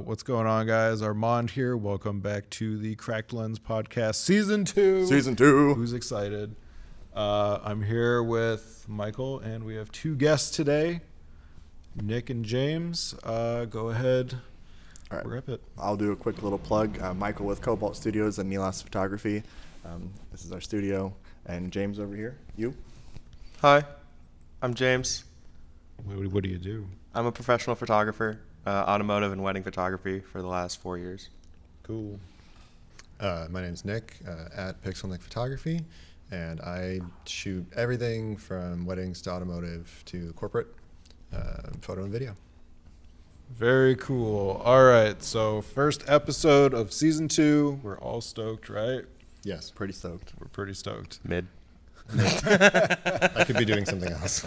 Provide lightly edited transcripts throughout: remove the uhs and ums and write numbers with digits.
What's going on, guys? Armand here. Welcome back to the Cracked Lens podcast, season 2. Who's excited? I'm here with Michael, and we have two guests today, Nick and James. Go ahead. All right. Rip it. I'll do a quick little plug. Michael with Cobalt Studios and Nilas Photography. This is our studio. And James over here. You? Hi, I'm James. What do you do? I'm a professional photographer, automotive and wedding photography for the last 4 years. Cool. My name's Nick at Pixel Nick Photography, and I shoot everything from weddings to automotive to corporate, photo and video. Very cool. All right, so first episode of season 2. We're all stoked, right? Yes. Pretty stoked. We're pretty stoked. Mid. I could be doing something else.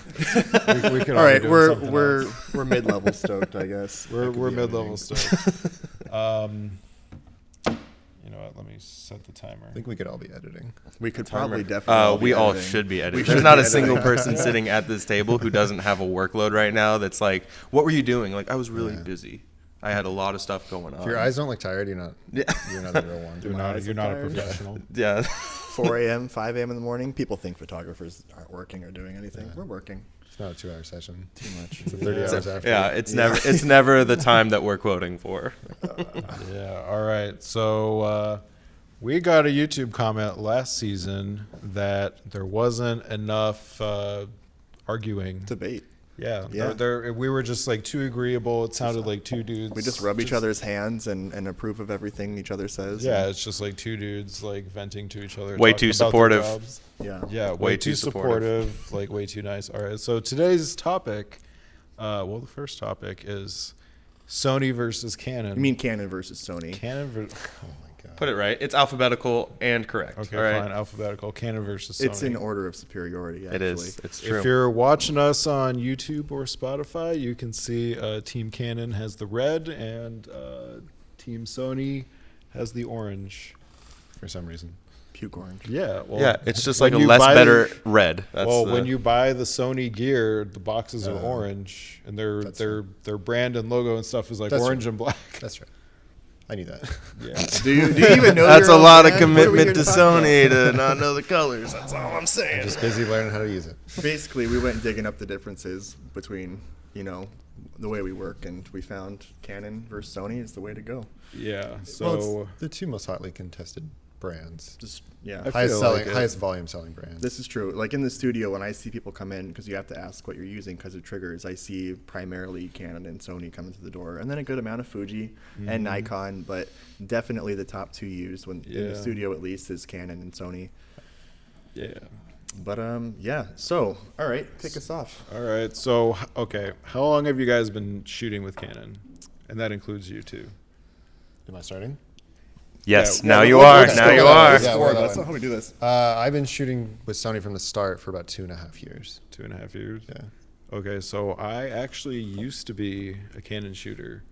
We could All right, be doing we're something we're else. we're mid-level stoked, I guess. We're mid-level stoked. You know what? Let me set the timer. I think we could all be editing. We could probably definitely. We all editing. should be editing. We There's should not be a single editing. person sitting at this table who doesn't have a workload right now that's like, what were you doing? Like, I was really busy. I had a lot of stuff going on. If your eyes don't look tired, you're not the real one. You're not a professional. Yeah. 4 a.m., 5 a.m. in the morning. People think photographers aren't working or doing anything. Yeah. We're working. It's not a 2-hour session. Too much. It's 30 hours after. Yeah, it's never the time that we're quoting for. Yeah. All right. So we got a YouTube comment last season that there wasn't enough arguing. Debate. Yeah. Yeah. We were just like too agreeable. It sounded like two dudes. We just rub each other's hands and approve of everything each other says. Yeah. It's just like two dudes like venting to each other. Way talking too about their supportive. jobs. Yeah. Yeah. Way too supportive. Like way too nice. All right. So today's topic, the first topic is Sony versus Canon. You mean Canon versus Sony? Canon versus... Oh my god. Put it right. It's alphabetical and correct. Okay, all right? fine. Alphabetical. Canon versus Sony. It's in order of superiority, actually. It is. It's true. If you're watching us on YouTube or Spotify, you can see Team Canon has the red and Team Sony has the orange. For some reason. Puke orange. Yeah. Well, Yeah, it's just when like a you less buy better red. That's when you buy the Sony gear, the boxes are orange, and their brand and logo and stuff is like That's orange right. and black. That's right. I knew that. Yeah. Do you even know? That's your a own lot of brand? What are we here commitment to talk about? Sony to not know the colors. That's all I'm saying. I'm just busy learning how to use it. Basically, we went digging up the differences between, the way we work, and we found Canon versus Sony is the way to go. Yeah. Well, So it's the two most hotly contested brands. Just, yeah. I feel like it. Highest volume selling brands. This is true. Like in the studio, when I see people come in, because you have to ask what you're using because of triggers, I see primarily Canon and Sony coming to the door, and then a good amount of Fuji and Nikon, but definitely the top two used in the Yeah. studio at least is Canon and Sony. yeah. But yeah. So all right, kick us off. All right. So okay, how long have you guys been shooting with Canon? And that includes you too. Am I starting? Yes, Yeah, now yeah, you let's are. go Now that you way. are. Yeah, we're That's that not how we do this. I've been shooting with Sony from the start for about 2.5 years. 2.5 years. Yeah. Okay, so I actually used to be a Canon shooter.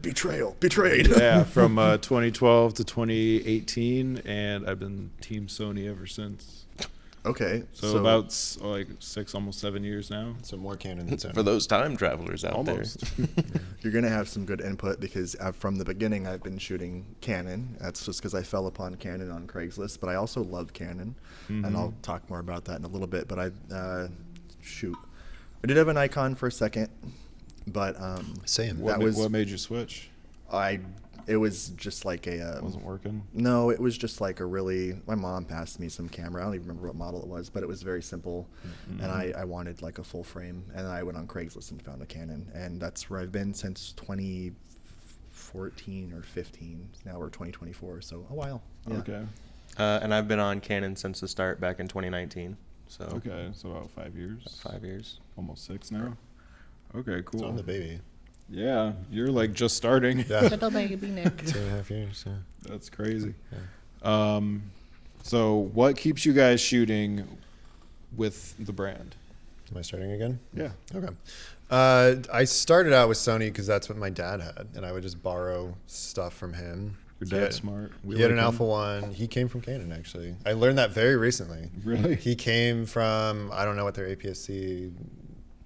Betrayed. Yeah, from 2012 to 2018, and I've been Team Sony ever since. Okay. So about like 6, almost 7 years now. So more Canon than Sony. For those time travelers out Almost. you're going to have some good input because from the beginning I've been shooting Canon. That's just because I fell upon Canon on Craigslist, but I also love Canon, and I'll talk more about that in a little bit. But I did have a Nikon for a second, but Same. What made you switch? it was just like It wasn't working. No, it was just like my mom passed me some camera. I don't even remember what model it was, but it was very simple. And I wanted like a full frame. And I went on Craigslist and found a Canon. And that's where I've been since 2014 or 15. Now we're 2024, so a while. Yeah. Okay. And I've been on Canon since the start back in 2019. So Okay, so about 5 years. 5 years. Almost 6 now. Okay, cool. So I'm the baby. Yeah, you're like just starting. Yeah. Little baby Nick. 2.5 years. Yeah. That's crazy. Yeah. So what keeps you guys shooting with the brand? Am I starting again? Yeah. Okay. I started out with Sony because that's what my dad had, and I would just borrow stuff from him. Your He dad's had- smart. We He had like an him. Alpha 1. He came from Canon, actually. I learned that very recently. Really? He came from, I don't know what their APS-C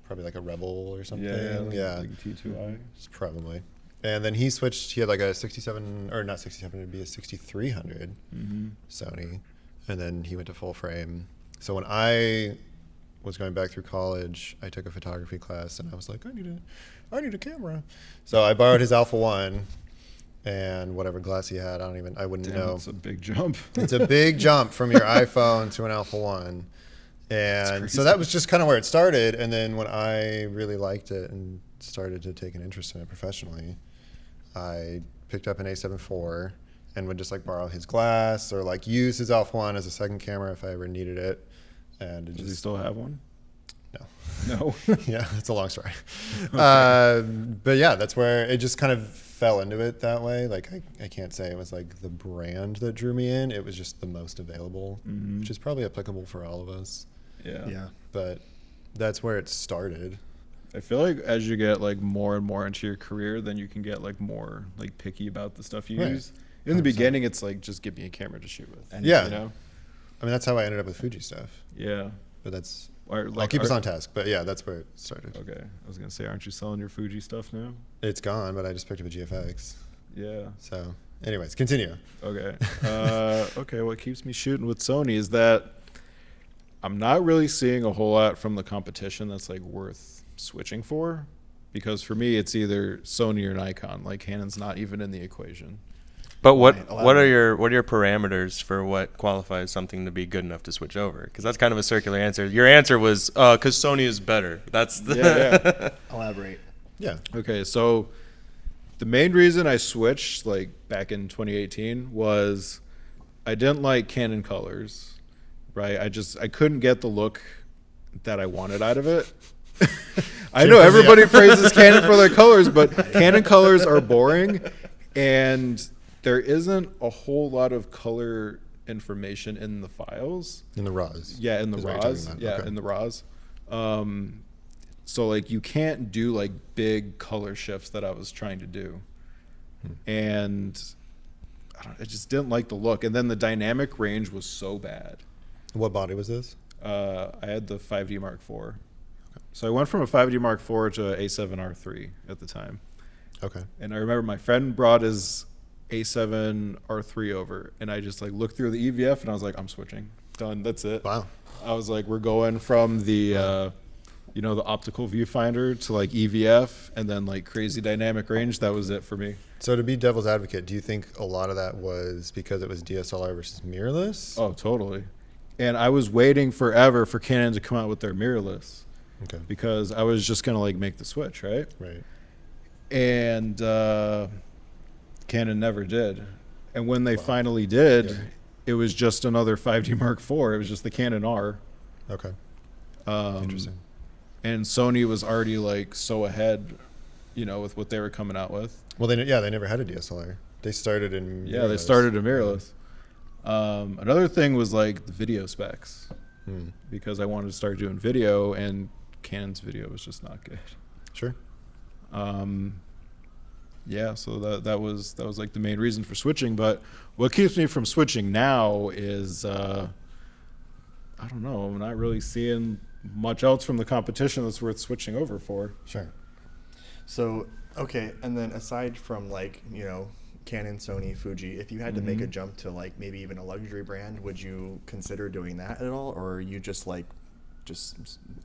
probably like a Rebel or something. Yeah, like T2i. Probably. And then he switched. He had like a 67, or not 67. It'd be a 6300 Sony, and then he went to full frame. So when I was going back through college, I took a photography class, and I was like, I need a camera. So I borrowed his Alpha 1 and whatever glass he had. I wouldn't know. It's a big jump. It's a big jump from your iPhone to an Alpha 1. And so that was just kind of where it started. And then when I really liked it and started to take an interest in it professionally, I picked up an A7 IV and would just like borrow his glass or like use his Alpha 1 as a second camera if I ever needed it. And it Does he still have one? No. No. Yeah, that's a long story. But yeah, that's where it just kind of fell into it that way. Like I can't say it was like the brand that drew me in. It was just the most available, which is probably applicable for all of us. Yeah. But that's where it started. I feel like as you get like more and more into your career, then you can get like more like picky about the stuff you use. In the 100%. beginning, it's like just give me a camera to shoot with. And yeah, you know. I mean that's how I ended up with Fuji stuff. Yeah. But that's Or, I'll keep us on task. But yeah, that's where it started. Okay, I was gonna say, aren't you selling your Fuji stuff now? It's gone, but I just picked up a GFX. Yeah. So, anyways, continue. Okay. Okay. What keeps me shooting with Sony is that I'm not really seeing a whole lot from the competition that's like worth switching for, because for me it's either Sony or Nikon. Like Canon's not even in the equation. But what are your parameters for what qualifies something to be good enough to switch over? Because that's kind of a circular answer. Your answer was because Sony is better. That's the yeah. Elaborate. Yeah. Okay, so the main reason I switched like back in 2018 was I didn't like Canon colors, right? I couldn't get the look that I wanted out of it. I know everybody praises Canon for their colors, but Canon colors are boring, and there isn't a whole lot of color information in the files. In the RAWs. Yeah, in the RAWs. Yeah, okay. in the RAWs. So like you can't do like big color shifts that I was trying to do, and I just didn't like the look. And then the dynamic range was so bad. What body was this? I had the 5D Mark IV. So I went from a 5D Mark IV to A7R3 at the time. Okay. And I remember my friend brought his A7R3 over, and I just like looked through the EVF and I was like, I'm switching. Done. That's it. Wow. I was like, we're going from the the optical viewfinder to like EVF and then like crazy dynamic range. That was it for me. So to be devil's advocate, do you think a lot of that was because it was DSLR versus mirrorless? Oh, totally. And I was waiting forever for Canon to come out with their mirrorless. Okay. Because I was just gonna like make the switch, right? Right. And Canon never did. And when they finally did, it was just another 5D Mark IV. It was just the Canon R. Okay. Interesting. And Sony was already like so ahead, with what they were coming out with. Well, they never had a DSLR. They started in Yeah, they started in mirrorless. Another thing was like the video specs, because I wanted to start doing video, and Canon's video was just not good. Sure. Yeah, so that was like the main reason for switching. But what keeps me from switching now is I don't know. I'm not really seeing much else from the competition that's worth switching over for. Sure. So, okay, and then aside from like, Canon, Sony, Fuji, if you had to make a jump to like maybe even a luxury brand, would you consider doing that at all? Or are you just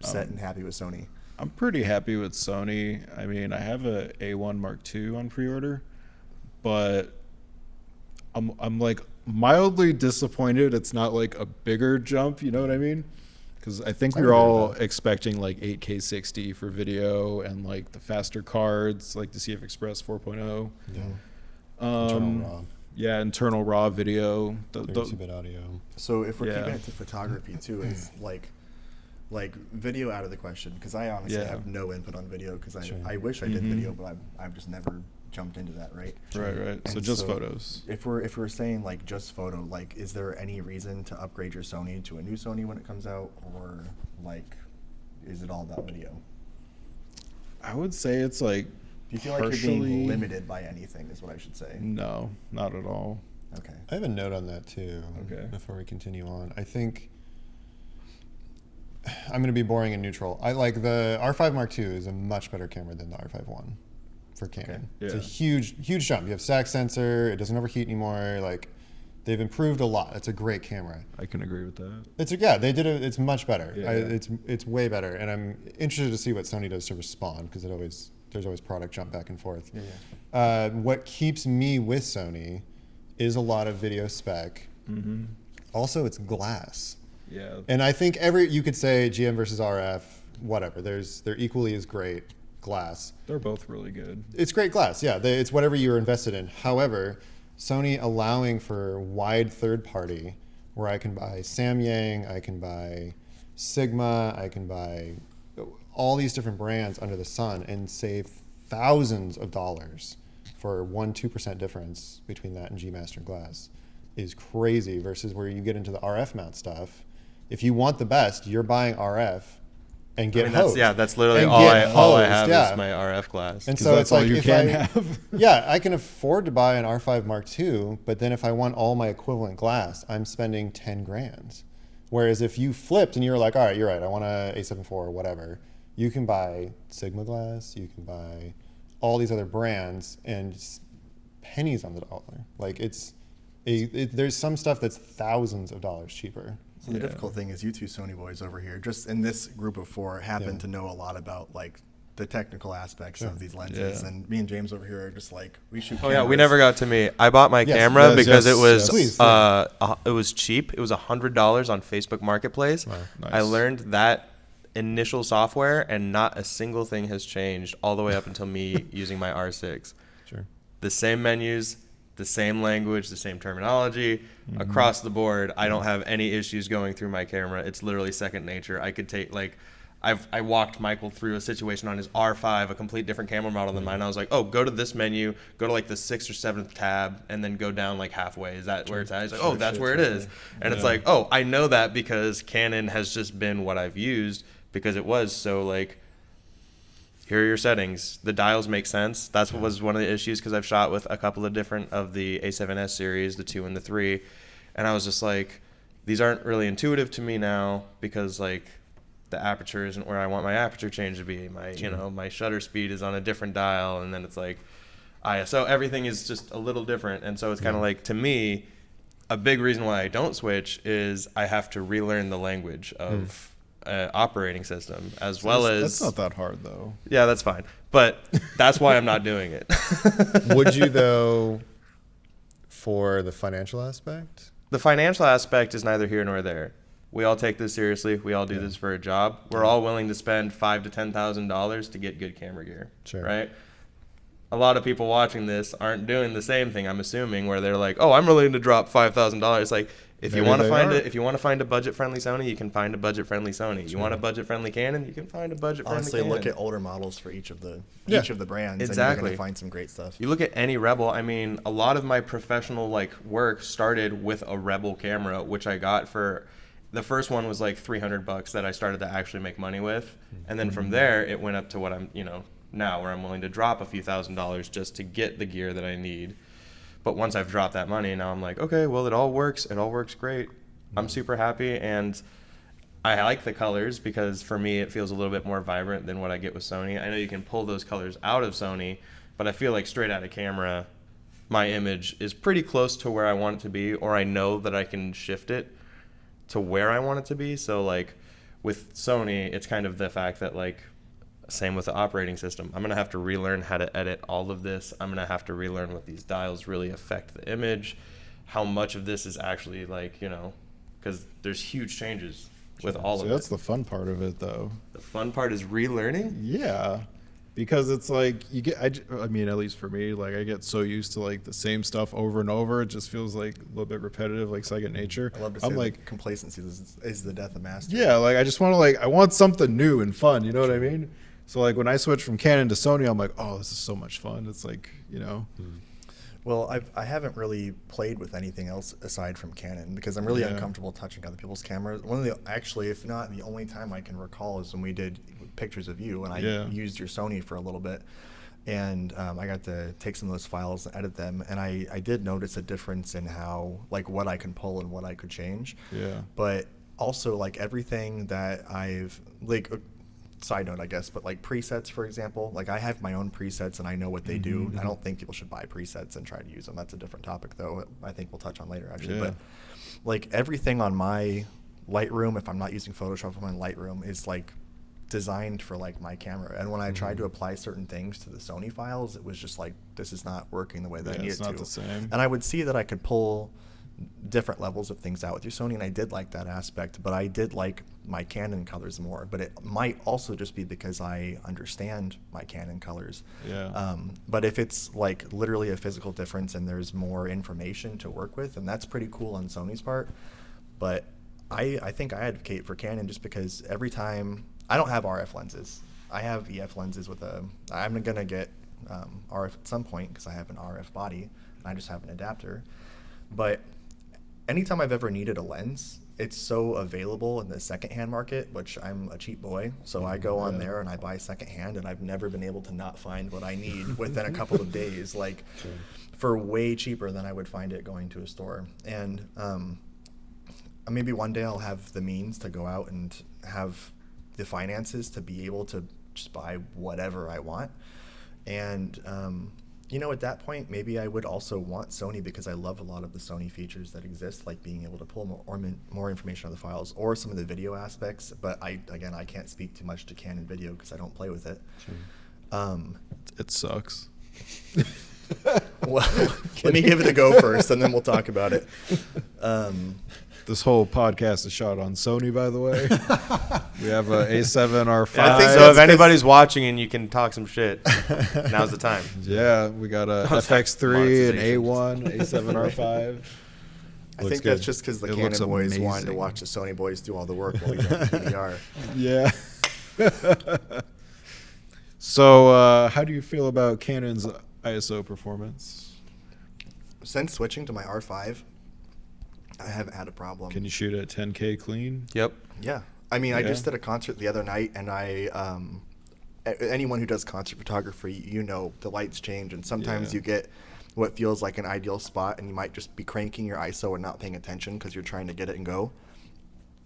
set and happy with Sony? I'm pretty happy with Sony. I mean, I have a A1 Mark II on pre-order, but I'm like mildly disappointed it's not like a bigger jump, you know what I mean? Because I think we were all expecting like 8K 60 for video and like the faster cards, like the CF Express 4.0. Yeah. Internal RAW. Yeah, internal RAW video. 32-bit audio. So if we're keeping it to photography too, is like video out of the question, because I honestly have no input on video, because I wish I did video, but I've just never jumped into that, right? Right. So just photos. If we're saying like just photo, like is there any reason to upgrade your Sony to a new Sony when it comes out, or like is it all about video? I would say it's like, do you feel like you're being limited by anything, is what I should say? No, not at all. Okay. I have a note on that too. Okay. Before we continue on, I think I'm going to be boring and neutral. I like the R5 Mark II is a much better camera than the R5 I for Canon. Okay. Yeah. It's a huge jump. You have stack sensor. It doesn't overheat anymore. Like, they've improved a lot. It's a great camera. I can agree with that. They did it. It's much better. Yeah. It's way better. And I'm interested to see what Sony does to respond, because there's always product jump back and forth. Yeah. What keeps me with Sony is a lot of video spec. Mm-hmm. Also, it's glass. Yeah. And I think you could say GM versus RF, whatever. They're equally as great glass. They're both really good. It's great glass, yeah. It's whatever you're invested in. However, Sony allowing for wide third party, where I can buy Samyang, I can buy Sigma, I can buy all these different brands under the sun and save thousands of dollars for 1-2% difference between that and G Master glass is crazy, versus where you get into the RF mount stuff. If you want the best, you're buying RF and get hosed. That's literally And all get I have hosed, is my RF glass. And so that's it's like all you if can have. yeah, I can afford to buy an R5 Mark II, but then if I want all my equivalent glass, I'm spending 10 grand. Whereas if you flipped and you were like, all right, you're right, I want a A7 IV or whatever, you can buy Sigma glass, you can buy all these other brands, and it's pennies on the dollar. Like there's some stuff that's thousands of dollars cheaper. So the difficult thing is you two Sony boys over here, just in this group of four, happen to know a lot about like the technical aspects of these lenses, and me and James over here are just like, we shoot cameras. Oh yeah, we never got to me. I bought my camera because it was cheap. It was $100 on Facebook Marketplace. Wow, nice. I learned that initial software, and not a single thing has changed all the way up until me using my R6. Sure. The same menus, the same language, the same terminology across the board. I don't have any issues going through my camera. It's literally second nature. I could take I walked Michael through a situation on his R5, a complete different camera model than mine. I was like, oh, go to this menu, go to like the 6th or 7th tab, and then go down like halfway. Is that where it's at? He's like, oh, that's where it is. And it's like, oh, I know that because Canon has just been what I've used, because it was so like, here are your settings. The dials make sense. That's what was one of the issues, because I've shot with a couple of different of the A7S series, the 2 and the 3, and I was just like, these aren't really intuitive to me now, because like the aperture isn't where I want my aperture change to be. My my shutter speed is on a different dial, and then it's like ISO. Everything is just a little different, and so it's kind of like, to me, a big reason why I don't switch is I have to relearn the language of operating system, as well as... That's not that hard, though. Yeah, that's fine. But that's why I'm not doing it. Would you, though, for the financial aspect? The financial aspect is neither here nor there. We all take this seriously. We all do this for a job. We're all willing to spend $5,000 to $10,000 to get good camera gear, right? A lot of people watching this aren't doing the same thing, I'm assuming, where they're like, "Oh, I'm willing to drop $5,000." Like, if you want to find a budget-friendly Sony, you can find a budget-friendly Sony. You want a budget-friendly Canon, you can find a budget-friendly Honestly, Canon. look at older models for each of the brands, and you're going to find some great stuff. You look at any Rebel. I mean, a lot of my professional work started with a Rebel camera, which I got for. The first one was like $300 that I started to actually make money with, and then from there it went up to what I'm now, where I'm willing to drop a few $1,000s just to get the gear that I need. But once I've dropped that money, now I'm like, okay, well, it all works great. I'm super happy, and I like the colors, because for me it feels a little bit more vibrant than what I get with Sony. I know you can pull those colors out of Sony, but I feel like straight out of camera my image is pretty close to where I want it to be, or I know that I can shift it to where I want it to be. So like with Sony, it's kind of the fact that same with the operating system. I'm going to have to relearn how to edit all of this. I'm going to have to relearn what these dials really affect the image, how much of this is actually because there's huge changes with all of it. That's the fun part of it, though. The fun part is relearning? Yeah. Because it's like you get, I mean, at least for me, I get so used to the same stuff over and over. It just feels a little bit repetitive, second nature. I love to say complacency is the death of mastery. Yeah, I just want to I want something new and fun. You know what I mean? So when I switch from Canon to Sony, I'm like, oh, this is so much fun. It's Well, I haven't really played with anything else aside from Canon, because I'm really uncomfortable touching other people's cameras. One of the, actually, if not the only time I can recall, is when we did pictures of you, and I used your Sony for a little bit, and I got to take some of those files and edit them, and I did notice a difference in how what I can pull and what I could change. Yeah. But also like everything that I've like. Side note, I guess, but like presets, for example, like I have my own presets and I know what they do. I don't think people should buy presets and try to use them. That's a different topic, though. I think we'll touch on later, actually. Yeah. But like everything on my Lightroom, if I'm not using Photoshop on my Lightroom, is like designed for like my camera. And when I tried to apply certain things to the Sony files, it was just like, this is not working the way that I needed it's not to. the same. And I would see that I could pull different levels of things out with your Sony, and I did like that aspect, but I did like my Canon colors more. But it might also just be because I understand my Canon colors. Yeah. But if it's like literally a physical difference and there's more information to work with, and that's pretty cool on Sony's part. But I think I advocate for Canon just because every time, I don't have RF lenses. I have EF lenses with I'm gonna get RF at some point because I have an RF body and I just have an adapter. But anytime I've ever needed a lens, it's so available in the secondhand market, which I'm a cheap boy. So I go on there and I buy secondhand, and I've never been able to not find what I need within a couple of days, like for way cheaper than I would find it going to a store. And maybe one day I'll have the means to go out and have the finances to be able to just buy whatever I want. And at that point, maybe I would also want Sony because I love a lot of the Sony features that exist, like being able to pull more information on the files or some of the video aspects. But I can't speak too much to Canon video because I don't play with it. Sure. It sucks. Well, let me give it a go first, and then we'll talk about it. This whole podcast is shot on Sony, by the way. We have a A7 R5. I think So if anybody's watching and you can talk some shit, now's the time. Yeah, we got a FX3, an A1, A7 R5. I think that's just because the Canon boys wanted to watch the Sony boys do all the work while we did the DVR. Yeah. So how do you feel about Canon's ISO performance? Since switching to my R5, I haven't had a problem. Can you shoot at 10K clean? Yep. Yeah. I mean, I just did a concert the other night, and anyone who does concert photography, the lights change, and sometimes you get what feels like an ideal spot, and you might just be cranking your ISO and not paying attention because you're trying to get it and go.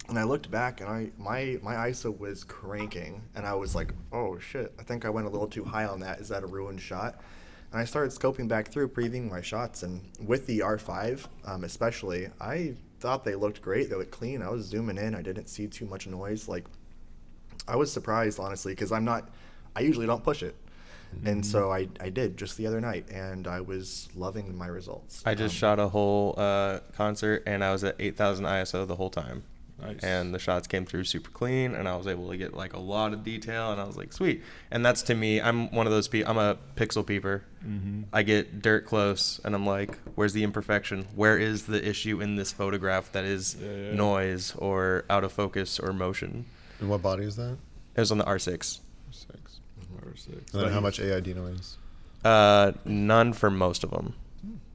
And I looked back, and my ISO was cranking, and I was like, oh, shit, I think I went a little too high on that. Is that a ruined shot? And I started scoping back through, previewing my shots, and with the R5 especially, I thought they looked great. They looked clean. I was zooming in. I didn't see too much noise. Like, I was surprised, honestly, because I usually don't push it. Mm-hmm. And so I did just the other night, and I was loving my results. I just shot a whole concert, and I was at 8,000 ISO the whole time. Nice. And the shots came through super clean, and I was able to get like a lot of detail, and I was like, sweet. And that's, to me, I'm one of those people, I'm a pixel peeper. Mm-hmm. I get dirt close, and I'm like, where's the imperfection? Where is the issue in this photograph that is noise or out of focus or motion? And what body is that? It was on the R6. R6. And then how much AID noise? None for most of them.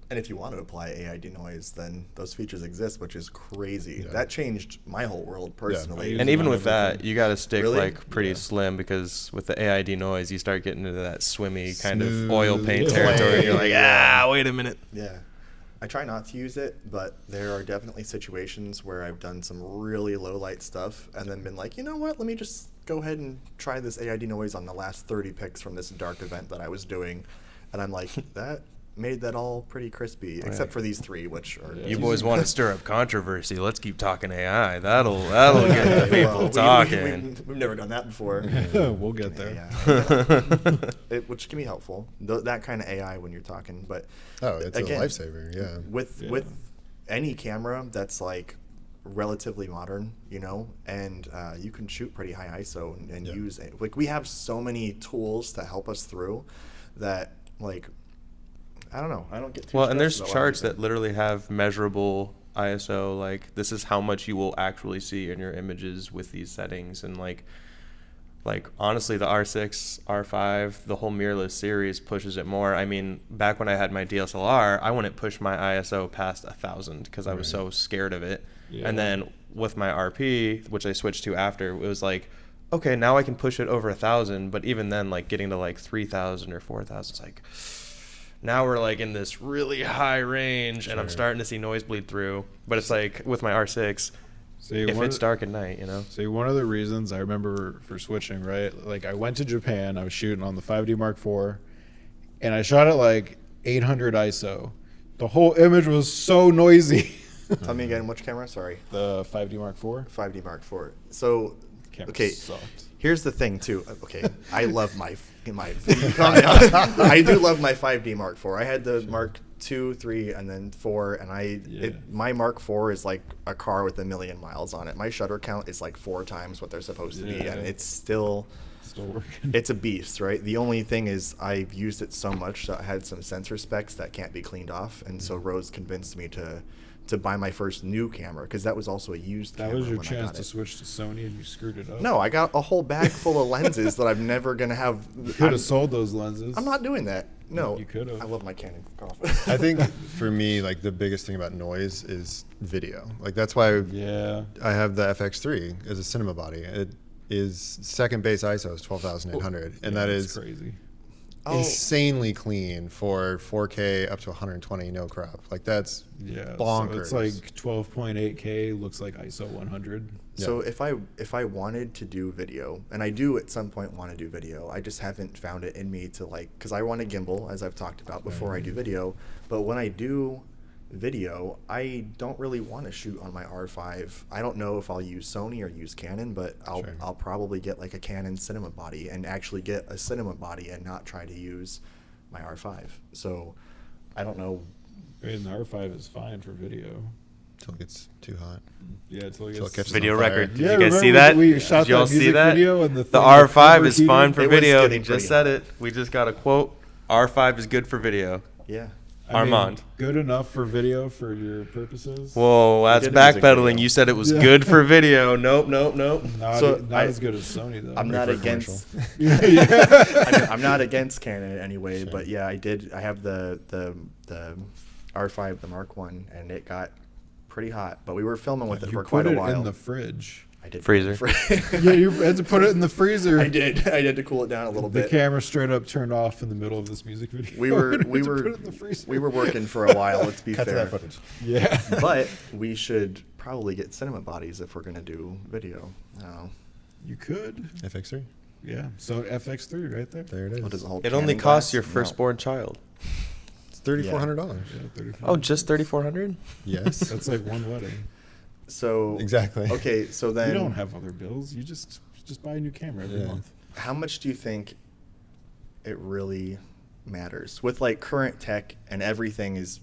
And if you want to apply AID noise, then those features exist, which is crazy. Yeah. That changed my whole world personally. Yeah. And even with that, you got to stick Really? pretty slim, because with the AID noise, you start getting into that swimmy kind of oil paint territory. You're like, wait a minute. Yeah. I try not to use it, but there are definitely situations where I've done some really low light stuff and then been like, you know what, let me just go ahead and try this AID noise on the last 30 pics from this dark event that I was doing. And I'm like, that made that all pretty crispy, except for these three, which are... You boys want to stir up controversy. Let's keep talking AI. That'll get the people talking. We've never done that before. We'll get there. Which can be helpful. That kind of AI when you're talking. But it's again, a lifesaver, yeah. With any camera that's like relatively modern, and you can shoot pretty high ISO and use it. Like, we have so many tools to help us through that, like, I don't know. I don't get too well, and there's stressed about charts everything. that literally have measurable ISO. Like, this is how much you will actually see in your images with these settings. And like honestly, the R6, R5, the whole mirrorless series pushes it more. I mean, back when I had my DSLR, I wouldn't push my ISO past 1,000 because I was so scared of it. Yeah. And then with my RP, which I switched to after, it was like, okay, now I can push it over 1,000. But even then, like, getting to like 3,000 or 4,000, it's like, now we're like in this really high range, and I'm starting to see noise bleed through. But it's like with my R6, See, if it's dark at night, See, one of the reasons I remember for switching, right? Like, I went to Japan. I was shooting on the 5D Mark IV, and I shot at like 800 ISO. The whole image was so noisy. Tell me again, which camera? Sorry. The 5D Mark IV. 5D Mark IV. So, Camera okay, sucked. here's the thing too. Okay, I love my calm down. I do love my 5D Mark IV. I had the Mark II, 3, and then 4, and my Mark IV is like a car with 1 million miles on it. My shutter count is like 4 times what they're supposed to be, and it's still working. It's a beast, right? The only thing is I've used it so much that I had some sensor specs that can't be cleaned off, and so Rose convinced me to buy my first new camera, because that was also a used camera. That was your when I chance got to it. switch to Sony, and you screwed it up. No, I got a whole bag full of lenses that I'm never going to have. You could have sold those lenses. I'm not doing that. No. You could have. I love my Canon. I think for me, like the biggest thing about noise is video. Like that's why I have the FX3 as a cinema body. It is second base ISO is 12,800, and that is crazy. Insanely clean for 4K up to 120 no crop. Like that's bonkers. So it's like 12.8K looks like ISO 100. So if I wanted to do video, and I do at some point want to do video, I just haven't found it in me to like, because I want a gimbal, as I've talked about before I do video, but when I do video, I don't really want to shoot on my R5. I don't know if I'll use Sony or use Canon, but I'll probably get like a Canon cinema body and actually get a cinema body and not try to use my R5. So I don't know. I mean, the R5 is fine for video. Until it gets too hot. Yeah, until it gets video on fire. record. Did Yeah, you guys remember see that? we shot Did y'all that see music that? video and the The thing R5 is overheated? fine for It was video. He getting just pretty said hot. it. We just got a quote. R5 is good for video. Yeah. I mean, Armand. good enough for video for your purposes? Whoa, that's did a music backpedaling. video. You said it was Yeah. good for video. Nope. Not, So not I- as good as Sony, though. I'm not for a against. yeah. I'm not against Canon in any way, but yeah, I have the R5, the Mark 1, and it got pretty hot. But we were filming with it You for put quite a it while. in the fridge. I did Freezer. Yeah, you had to put it in the freezer. I did to cool it down a little The bit. camera straight up turned off in the middle of this music video. We were Had to we put were it in the freezer. we were working for a while. Let's be Cut to fair. that footage. Yeah. But we should probably get cinema bodies if we're gonna do video. I don't know. You could. FX3. Yeah. So FX3 right there. There it is. What does the whole It only Canon costs glass? your No. firstborn child. It's $3,400. Yeah, 35. Oh, just 3,400? Yes. That's like one wedding. So Exactly. Okay, so then You don't have other bills. You just buy a new camera every Yeah. month. how much do you think it really matters with like current tech and everything is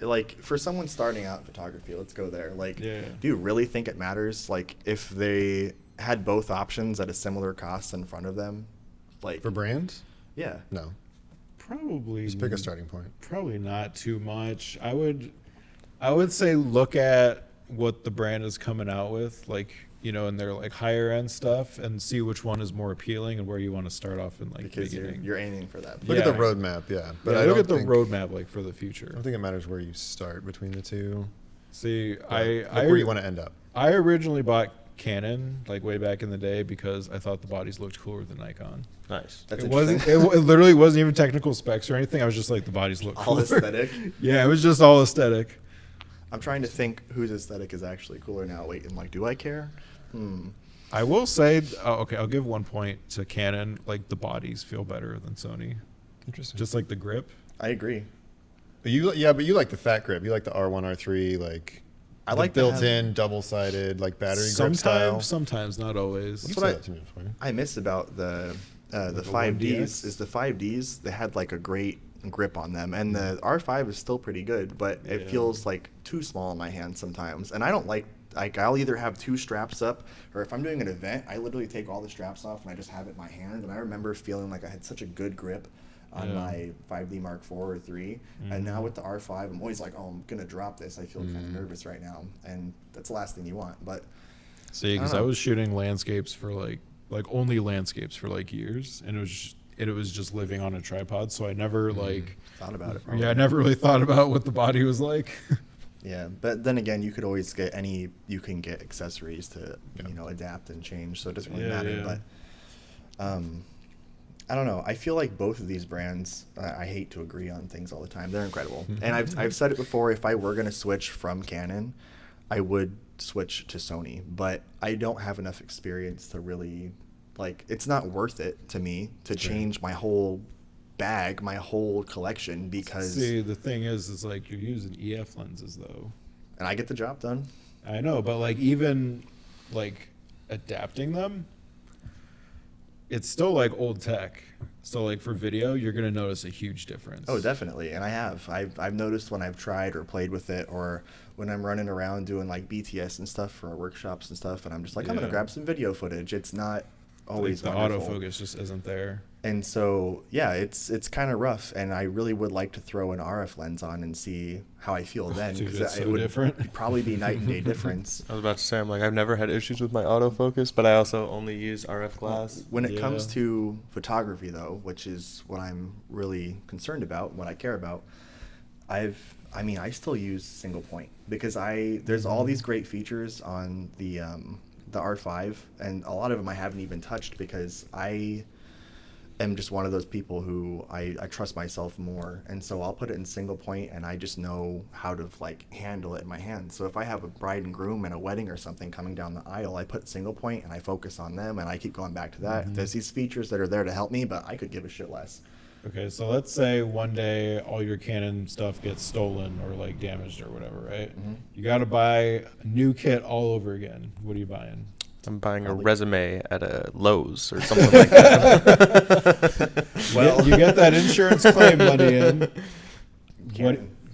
like for someone starting out in photography? Let's go there. Like, Yeah. do you really think it matters? Like, if they had both options at a similar cost in front of them, like For brands? yeah, No. Probably. Just pick a starting point. Probably not too much. I would say look at what the brand is coming out with, like, you know, and their like higher end stuff, and see which one is more appealing and where you want to start off in like because beginning. you're aiming for that. Look at the Yeah. roadmap, yeah. But Yeah, I look don't at the think, roadmap like for the future. I don't think it matters where you start between the two. See, Look I where you want to end up. I originally bought Canon like way back in the day because I thought the bodies looked cooler than Nikon. Nice. That's It interesting. wasn't. It literally wasn't even technical specs or anything. I was just like the bodies look all cooler. aesthetic. Yeah, it was just all aesthetic. I'm trying to think whose aesthetic is actually cooler now. Wait, I'm like, do I care? I will say, okay, I'll give 1 point to Canon. Like the bodies feel better than Sony, Interesting. just like the grip. I agree. But you like the fat grip. You like the R1, R3, like I the like to have- built-in, double-sided, like battery grip style. Sometimes, not always. You That's said what I- that to me before. I miss about the the 5Ds 1DX? is the 5Ds. They had like a great grip on them, and the R5 is still pretty good, but it Yeah. feels like too small in my hand sometimes. And I don't like I'll either have 2 straps up, or if I'm doing an event, I literally take all the straps off and I just have it in my hand. And I remember feeling like I had such a good grip on Yeah. my 5D Mark IV or 3, and now with the R5, I'm always like, oh, I'm gonna drop this. I feel kind of nervous right now, and that's the last thing you want. But See, because I I don't know. was shooting landscapes for like only landscapes for like years, and it was just living on a tripod, so I never like. thought about it. Yeah, I never really thought about what the body was like. Yeah, but then again, you could always get you can get accessories to, Yeah. adapt and change, so it doesn't really Yeah, matter. yeah. But I don't know. I feel like both of these brands, I hate to agree on things all the time. They're incredible. And I've said it before, if I were going to switch from Canon, I would switch to Sony, but I don't have enough experience to really, like, it's not worth it to me to change my whole bag, my whole collection, because See, the thing is like you're using EF lenses though. and I get the job done. I know, but like even like adapting them, it's still like old tech. So like for video, you're gonna notice a huge difference. Oh, definitely. And I've noticed when I've tried or played with it, or when I'm running around doing like BTS and stuff for our workshops and stuff, and I'm just like, I'm gonna Yeah. grab some video footage. It's not always the wonderful. autofocus just isn't there. And so, yeah, it's kind of rough, and I really would like to throw an RF lens on and see how I feel then, Dude, because it's so it would different. probably be night and day difference. I was about to say, I'm like, I've never had issues with my autofocus, but I also only use RF glass. When it comes Yeah. to photography, though, which is what I'm really concerned about, what I care about, I still use single point, because there's all these great features on the R5, and a lot of them I haven't even touched, because I am just one of those people who I trust myself more, and so I'll put it in single point, and I just know how to like handle it in my hand. So if I have a bride and groom and a wedding or something coming down the aisle, I put single point and I focus on them, and I keep going back to that. There's these features that are there to help me, but I could give a shit less. Okay, so let's say one day all your Canon stuff gets stolen or like damaged or whatever, right? You got to buy a new kit all over again. What are you buying? I'm buying Probably. a resume at a Lowe's or something like that. Well, You get that insurance claim money in.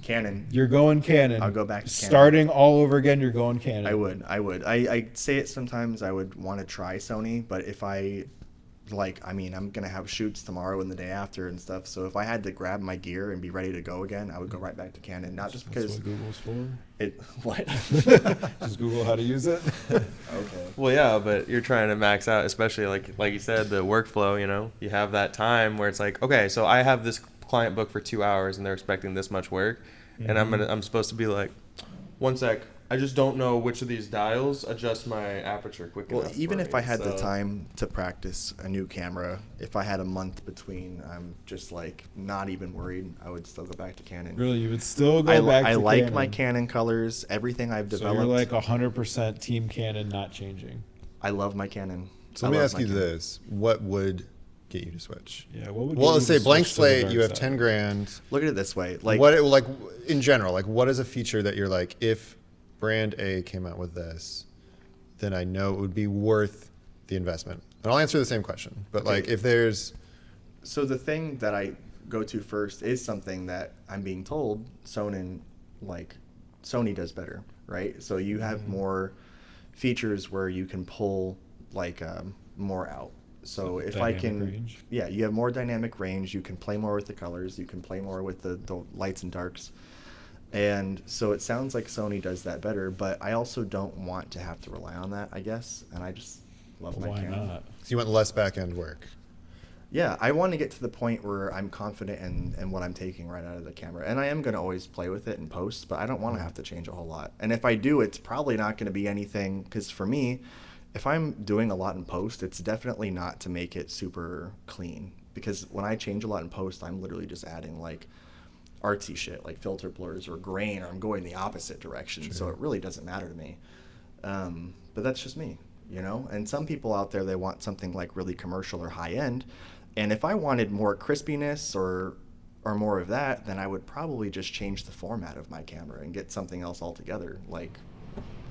Canon. You're going Canon. I'll go back to Canon. Starting all over again, you're going Canon. I would. I say it sometimes. I would want to try Sony, but if I, I'm gonna have shoots tomorrow and the day after and stuff. So if I had to grab my gear and be ready to go again, I would go right back to Canon. Not just That's because what Google's for. what. Just Google how to use it. Okay. Well, yeah, but you're trying to max out, especially like you said, the workflow. You know, you have that time where it's like, okay, so I have this client booked for 2 hours and they're expecting this much work, and I'm supposed to be like, one sec, I just don't know which of these dials adjust my aperture quick Well, enough. even for if me, I had the so- time to practice a new camera, if I had a month between, I'm just like not even worried. I would still go back to Canon. Really, you would still go back to I like Canon. my Canon colors, everything I've So developed. you're like 100% Team Canon, not changing. I love my Canon. So I let me love ask my you Canon. this: what would get you to switch? Yeah. What would? Well, get let's you say to blank switch to the slate. dark You have side? 10 grand. Look at it this way, like What in general? Like, what is a feature that you're like, if brand A came out with this, then I know it would be worth the investment? And I'll answer the same question, but like, if there's So the thing that I go to first is something that I'm being told Sony does better, right? So you have more features where you can pull more out. So if I Dynamic can, range. yeah, you have more dynamic range. You can play more with the colors. You can play more with the lights and darks. And so it sounds like Sony does that better, but I also don't want to have to rely on that, I guess. And I just love my Why Canon. not? so you want less back end work. Yeah, I want to get to the point where I'm confident in what I'm taking right out of the camera. And I am going to always play with it in post, but I don't want to have to change a whole lot. And if I do, it's probably not going to be anything, because for me, if I'm doing a lot in post, it's definitely not to make it super clean. Because when I change a lot in post, I'm literally just adding like artsy shit, like filter blurs or grain, or I'm going the opposite direction. So it really doesn't matter to me. But that's just me, you know? And some people out there, they want something like really commercial or high end. And if I wanted more crispiness or more of that, then I would probably just change the format of my camera and get something else altogether, like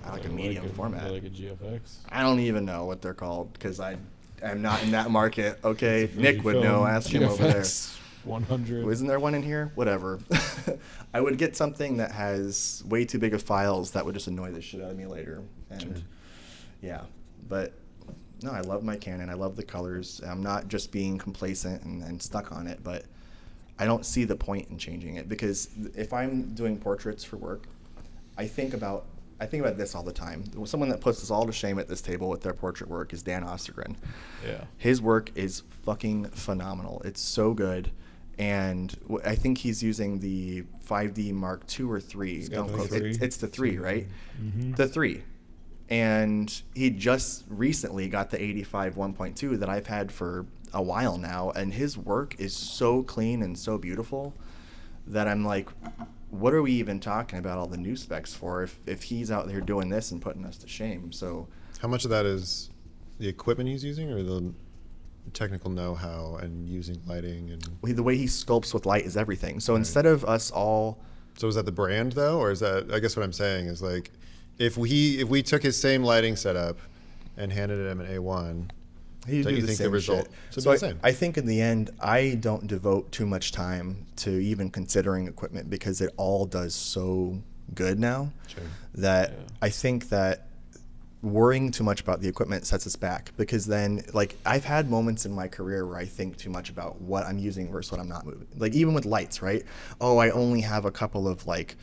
a medium format. Like a GFX. I don't even know what they're called, because I'm not in that market. Okay, Nick would Fujifilm know. Ask him over there. GFX 100. Isn't there one in here? Whatever. I would get something that has way too big of files that would just annoy the shit out of me later. And yeah, but no, I love my Canon. I love the colors. I'm not just being complacent and stuck on it, but I don't see the point in changing it, because if I'm doing portraits for work, I think about this all the time. Someone that puts us all to shame at this table with their portrait work is Dan Ostergren. Yeah. His work is fucking phenomenal. It's so good. And I think he's using the 5D Mark II or 3. got Don't the quote. 3. It's the 3, right? Mm-hmm. The 3. And he just recently got the 85 1.2 that I've had for a while now. And his work is so clean and so beautiful. that I'm like, what are we even talking about all the new specs for if he's out there doing this and putting us to shame? So how much of that is the equipment he's using or the technical know-how and using lighting and the way he sculpts with light is everything. So instead of us all, so is that the brand though, or is that, I guess what I'm saying is like, if we took his same lighting setup and handed him an A1, he'd don't do you the think same the result shit. should be So the same? I think in the end, I don't devote too much time to even considering equipment because it all does so good now that I think that worrying too much about the equipment sets us back, because then, like, I've had moments in my career where I think too much about what I'm using versus what I'm not moving. Like, even with lights, right? Oh, I only have a couple of, like,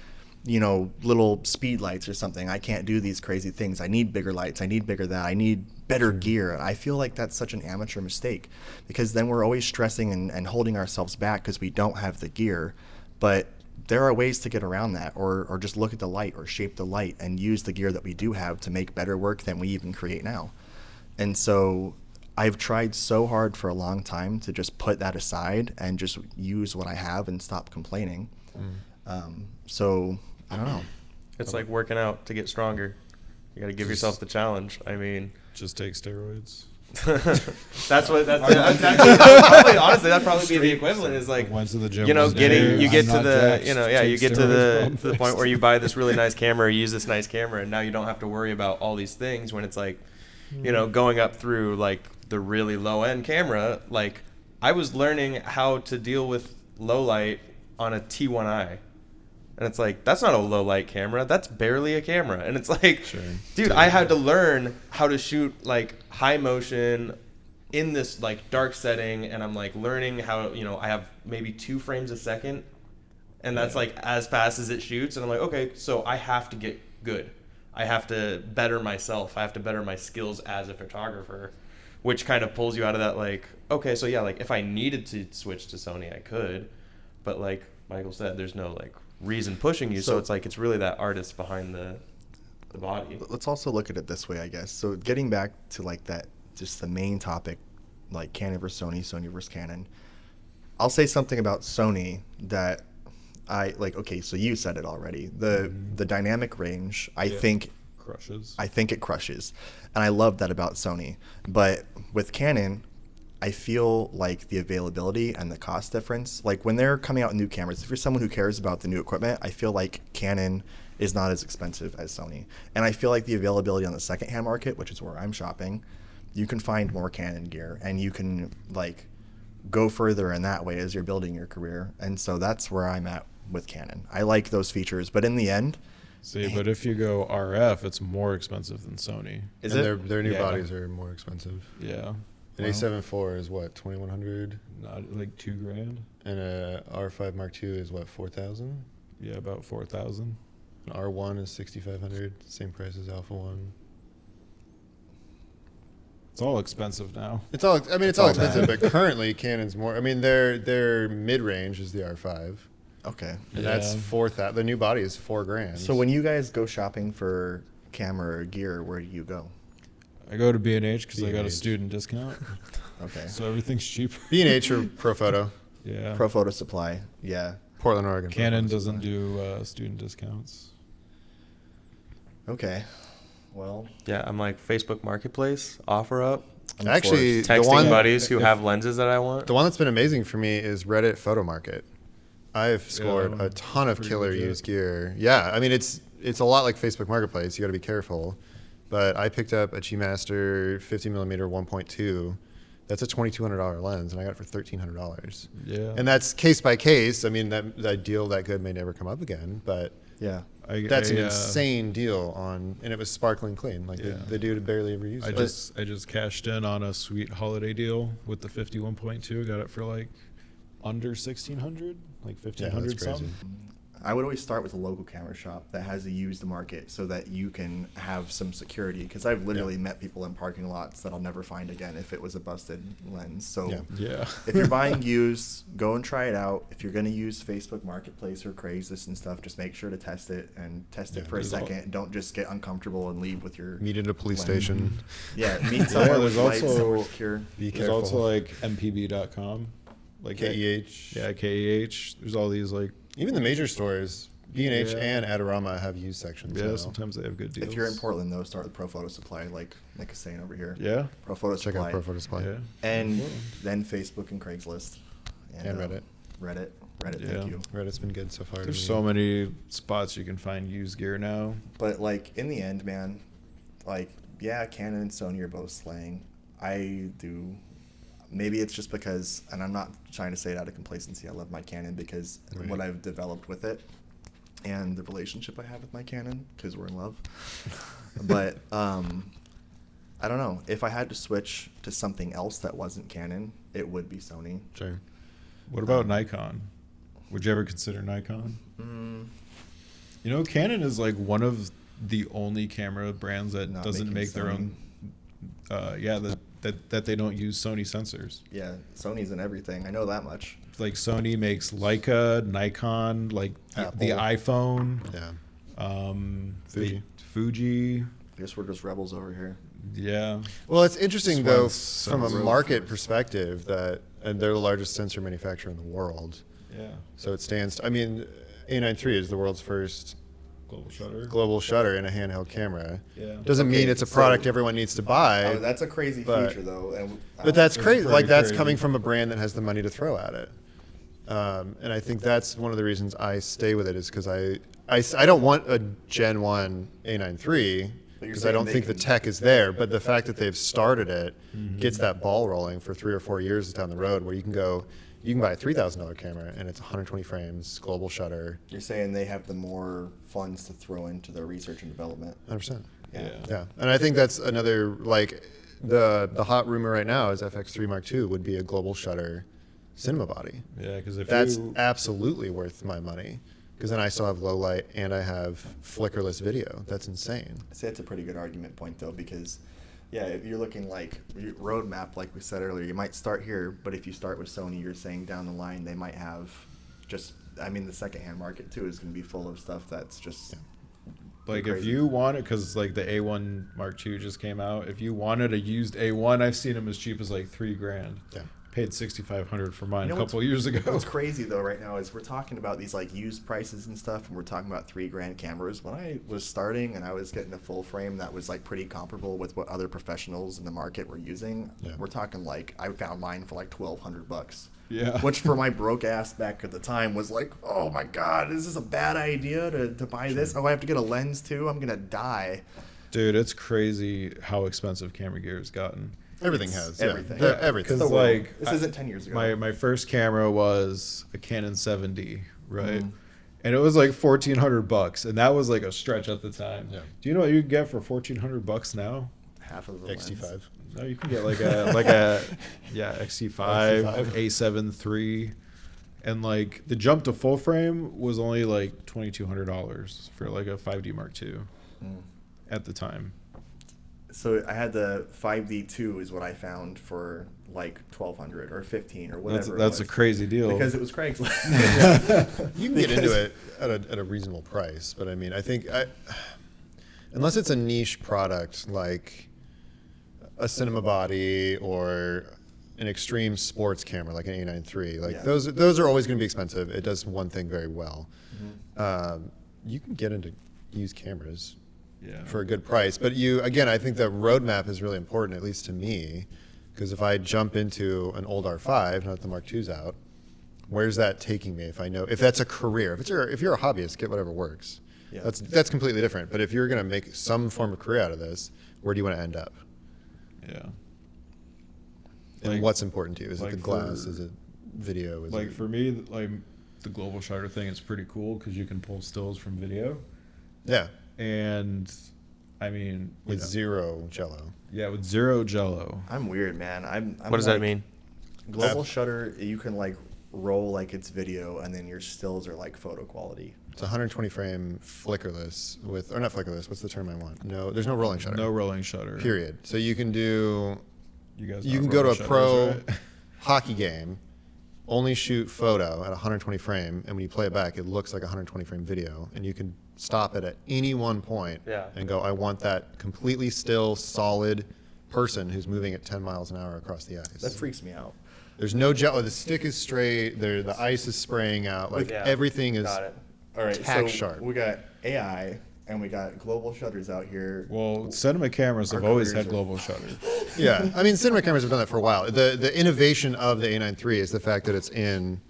you know, little speed lights or something. I can't do these crazy things. I need bigger lights. I need bigger that. I need better gear. And I feel like that's such an amateur mistake, because then we're always stressing and holding ourselves back because we don't have the gear. But there are ways to get around that, or just look at the light or shape the light and use the gear that we do have to make better work than we even create now. And so I've tried so hard for a long time to just put that aside and just use what I have and stop complaining. So I don't know. It's like working out to get stronger. You got to give yourself the challenge. I mean, Just take steroids. that's probably, honestly, that'd probably be the equivalent. Is like, Went to the gym you know, one day, you get I'm to not the, jacked, you know, yeah, take you get to steroids, the point where you buy this really nice camera or use this nice camera, and now you don't have to worry about all these things when it's like, you know, going up through like the really low end camera. Like, I was learning how to deal with low light on a T1i. And it's like, that's not a low light camera. That's barely a camera. And it's like, dude, I had to learn how to shoot like high motion in this like dark setting. And I'm like learning how, you know, I have maybe 2 frames a second. And that's like as fast as it shoots. And I'm like, okay, so I have to get good. I have to better myself. I have to better my skills as a photographer, which kind of pulls you out of that like, okay, so yeah, like if I needed to switch to Sony, I could. But like Michael said, there's no like reason pushing you, so it's like it's really that artist behind the body. Let's also look at it this way, I guess. So getting back to like that, just the main topic, like Canon versus Sony, Sony versus Canon. I'll say something about Sony that I like. Okay, so you said it already. The dynamic range, I think it crushes, and I love that about Sony. But with Canon, I feel like the availability and the cost difference, like when they're coming out with new cameras, if you're someone who cares about the new equipment, I feel like Canon is not as expensive as Sony. And I feel like the availability on the secondhand market, which is where I'm shopping, you can find more Canon gear and you can like go further in that way as you're building your career. And so that's where I'm at with Canon. I like those features, but in the end, but if you go RF, it's more expensive than Sony. Is and it? their new bodies are more expensive. Yeah. An A7 IV is what, 2,100, Not like $2,000. and a R5 Mark II is what, 4,000. Yeah, about 4,000. An R1 is 6,500, same price as Alpha One. It's all expensive now. It's all all expensive, but currently Canon's more. I mean, their mid range is the R5, okay. and that's 4,000. The new body is $4,000. So when you guys go shopping for camera or gear, where do you go? I go to B&H because I got a B&H. student discount. Okay. So everything's cheaper. B&H or Profoto, Yeah. Pro Photo Supply, yeah. Portland, Oregon. Canon Profoto doesn't Supply. do student discounts. Okay. Well, Yeah, I'm like Facebook Marketplace, offer up, Actually, the texting one buddies who have lenses that I want. the one that's been amazing for me is Reddit Photo Market. I've scored Yeah, a ton of pretty killer legit. used gear. Yeah, I mean it's a lot like Facebook Marketplace. You got to be careful. But I picked up a G Master 50mm 1.2. That's a $2,200 lens, and I got it for $1,300. Yeah. And that's case by case. I mean, that deal that good may never come up again, but yeah. that's an insane deal and it was sparkling clean. Like Yeah. the dude barely ever used I it. just cashed in on a sweet holiday deal with the 51.2. Got it for like under 1,600, like Yeah, 1,500 that's crazy. something. I would always start with a local camera shop that has a used market so that you can have some security. Because I've literally met people in parking lots that I'll never find again if it was a busted lens. So Yeah. Yeah. if you're buying used, go and try it out. If you're going to use Facebook Marketplace or Craigslist and stuff, just make sure to test it and test it Yeah, for a there's all- second. Don't just get uncomfortable and leave with your... Meet at a police lens. station. Yeah, meet somewhere there's with lights, also- somewhere secure. Be There's careful. also like mpb.com. Like KEH. Yeah, KEH. There's all these like Even the major stores, B&H Yeah. and Adorama have used sections. Yeah, now. sometimes they have good deals. If you're in Portland, though, start with Pro Photo Supply, like Nick is saying over here. Yeah. Pro Photo Check Supply. out Pro Photo Supply. Yeah. And then Facebook and Craigslist. And Reddit. Reddit, Yeah. thank you. Reddit's been good so far. There's to so me. many spots you can find used gear now. But, like, in the end, man, like, yeah, Canon and Sony are both slaying. I do. Maybe it's just because, and I'm not trying to say it out of complacency, I love my Canon because Right. what I've developed with it and the relationship I have with my Canon, because we're in love. But I don't know. If I had to switch to something else that wasn't Canon, it would be Sony. Sure. What about Nikon? Would you ever consider Nikon? You know, Canon is like one of the only camera brands that Not doesn't making make their own. That they don't use Sony sensors. Yeah, Sony's in everything. I know that much. Like Sony makes Leica, Nikon, like the Apple. iPhone, Yeah. Fuji. Fuji. I guess we're just rebels over here. Yeah. Well, it's interesting Just though went from a so market first. perspective that, and they're the largest sensor manufacturer in the world. Yeah. So it stands. I mean, A93 is the world's first Global shutter. global shutter in a handheld camera. Yeah. Doesn't mean Okay, it's a so- product everyone needs to buy. Oh, that's a crazy but- feature, though. And But that's It's crazy. pretty Like that's crazy. coming from a brand that has the money to throw at it. And I think that's one of the reasons I stay with it is because I don't want a Gen 1 A93 But you're because I saying don't they think the can- tech is there. But the fact that they've started it Mm-hmm. gets that ball rolling for 3 or 4 years down the road where you can buy a $3,000 camera and it's 120 frames, global shutter, You're saying they have the more funds to throw into their research and development. 100%. Yeah. Yeah, and I think that's another like the hot rumor right now is FX3 Mark II would be a global shutter cinema body. Yeah, because if That's you absolutely worth my money because then I still have low light and I have flickerless video. That's insane. I say it's a pretty good argument point, though, because, yeah, if you're looking like your roadmap, like we said earlier, you might start here, but if you start with Sony, you're saying down the line they might have just, I mean, the secondhand market, too, is going to be full of stuff that's just... like if crazy. you want it, because like the A1 Mark II just came out. If you wanted a used A1, I've seen them as cheap as like $3,000. Yeah. Paid $6,500 for mine You know a couple years ago. What's crazy though right now is we're talking about these like used prices and stuff, and we're talking about $3,000 cameras. When I was starting and I was getting a full frame that was like pretty comparable with what other professionals in the market were using, Yeah. we're talking like I found mine for like $1,200. Yeah. Which for my broke ass back at the time was like, oh my god, is this a bad idea to buy this? Oh, I have to get a lens too. I'm gonna die. Dude, it's crazy how expensive camera gear has gotten. Everything It's has everything. Yeah. Everything. Because the world. like This isn't 10 years ago. My first camera was a Canon 7D, right? Mhm. And it was like $1,400, and that was like a stretch at the time. Yeah. Do you know what you can get for $1,400 now? Half of the XT5. lens. No, you can get like a XT5, XT5. A7 III, and like the jump to full frame was only like $2,200 for like a 5D Mark II Mm. at the time. So I had the 5D2 is what I found for like $1,200 or $1,500 or whatever. That's a crazy deal. because it was Craigslist. You can get into Because- it at a reasonable price, but I mean, I think unless it's a niche product like a cinema body or an extreme sports camera like an A93, like Yeah. those are always going to be expensive. It does one thing very well. Mm-hmm. You can get into used cameras Yeah. for a good price, but I think the roadmap is really important, at least to me, because if I jump into an old R5, now that the Mark II's out, where's that taking me? If that's a career, if you're a hobbyist, get whatever works. Yeah. That's completely different. But if you're going to make some form of career out of this, where do you want to end up? Yeah. And Like- what's important to you? Is it like the glass? for- Is it video? Is Like it, for me, like the global shutter thing is pretty cool because you can pull stills from video, yeah, and I mean, with zero jello. with zero jello. I'm weird, man. I'm What does that like, mean? Global shutter, you can like roll like it's video, and then your stills are like photo quality. It's 120 frame flickerless or not flickerless. What's the term I want? No, there's no rolling shutter. No rolling shutter. Period. So you can do. You guys. You not can go to a rolling pro shutters, right? hockey game, only shoot photo at 120 frame, and when you play it back, it looks like a 120 frame video, and you can stop it at any one point and go, I want that completely still, solid person who's moving at 10 miles an hour across the ice. That freaks me out. There's no gel. The stick is straight. The ice is spraying out. Like everything is all right. tack So sharp. we got AI and we got global shutters out here. Well, cinema cameras have always had global shutter. Yeah, I mean, cinema cameras have done that for a while. The innovation of the A9 III is the fact that it's in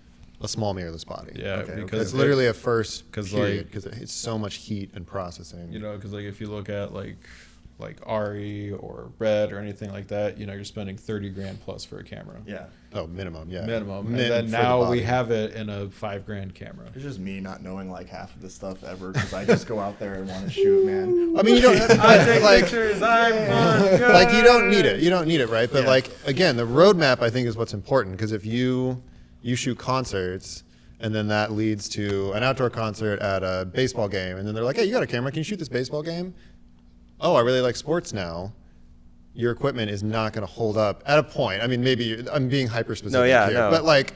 a small mirrorless body. Yeah, because it's literally a first because it's so much heat and processing. You know, because like if you look at like RE or Red or anything like that, you know, you're spending $30,000 plus for a camera. Yeah. Oh, minimum. Yeah. Minimum. And then now we have it in a $5,000 camera. It's just me not knowing like half of this stuff ever because I just go out there and want to shoot, man. I mean, you don't I take pictures. I'm fun. like you don't need it. You don't need it, right? But Yeah. like again, the roadmap I think is what's important because if you shoot concerts and then that leads to an outdoor concert at a baseball game and then they're like, hey, you got a camera? Can you shoot this baseball game? Oh, I really like sports now. Your equipment is not going to hold up at a point. I mean, maybe I'm being hyper specific here, but like.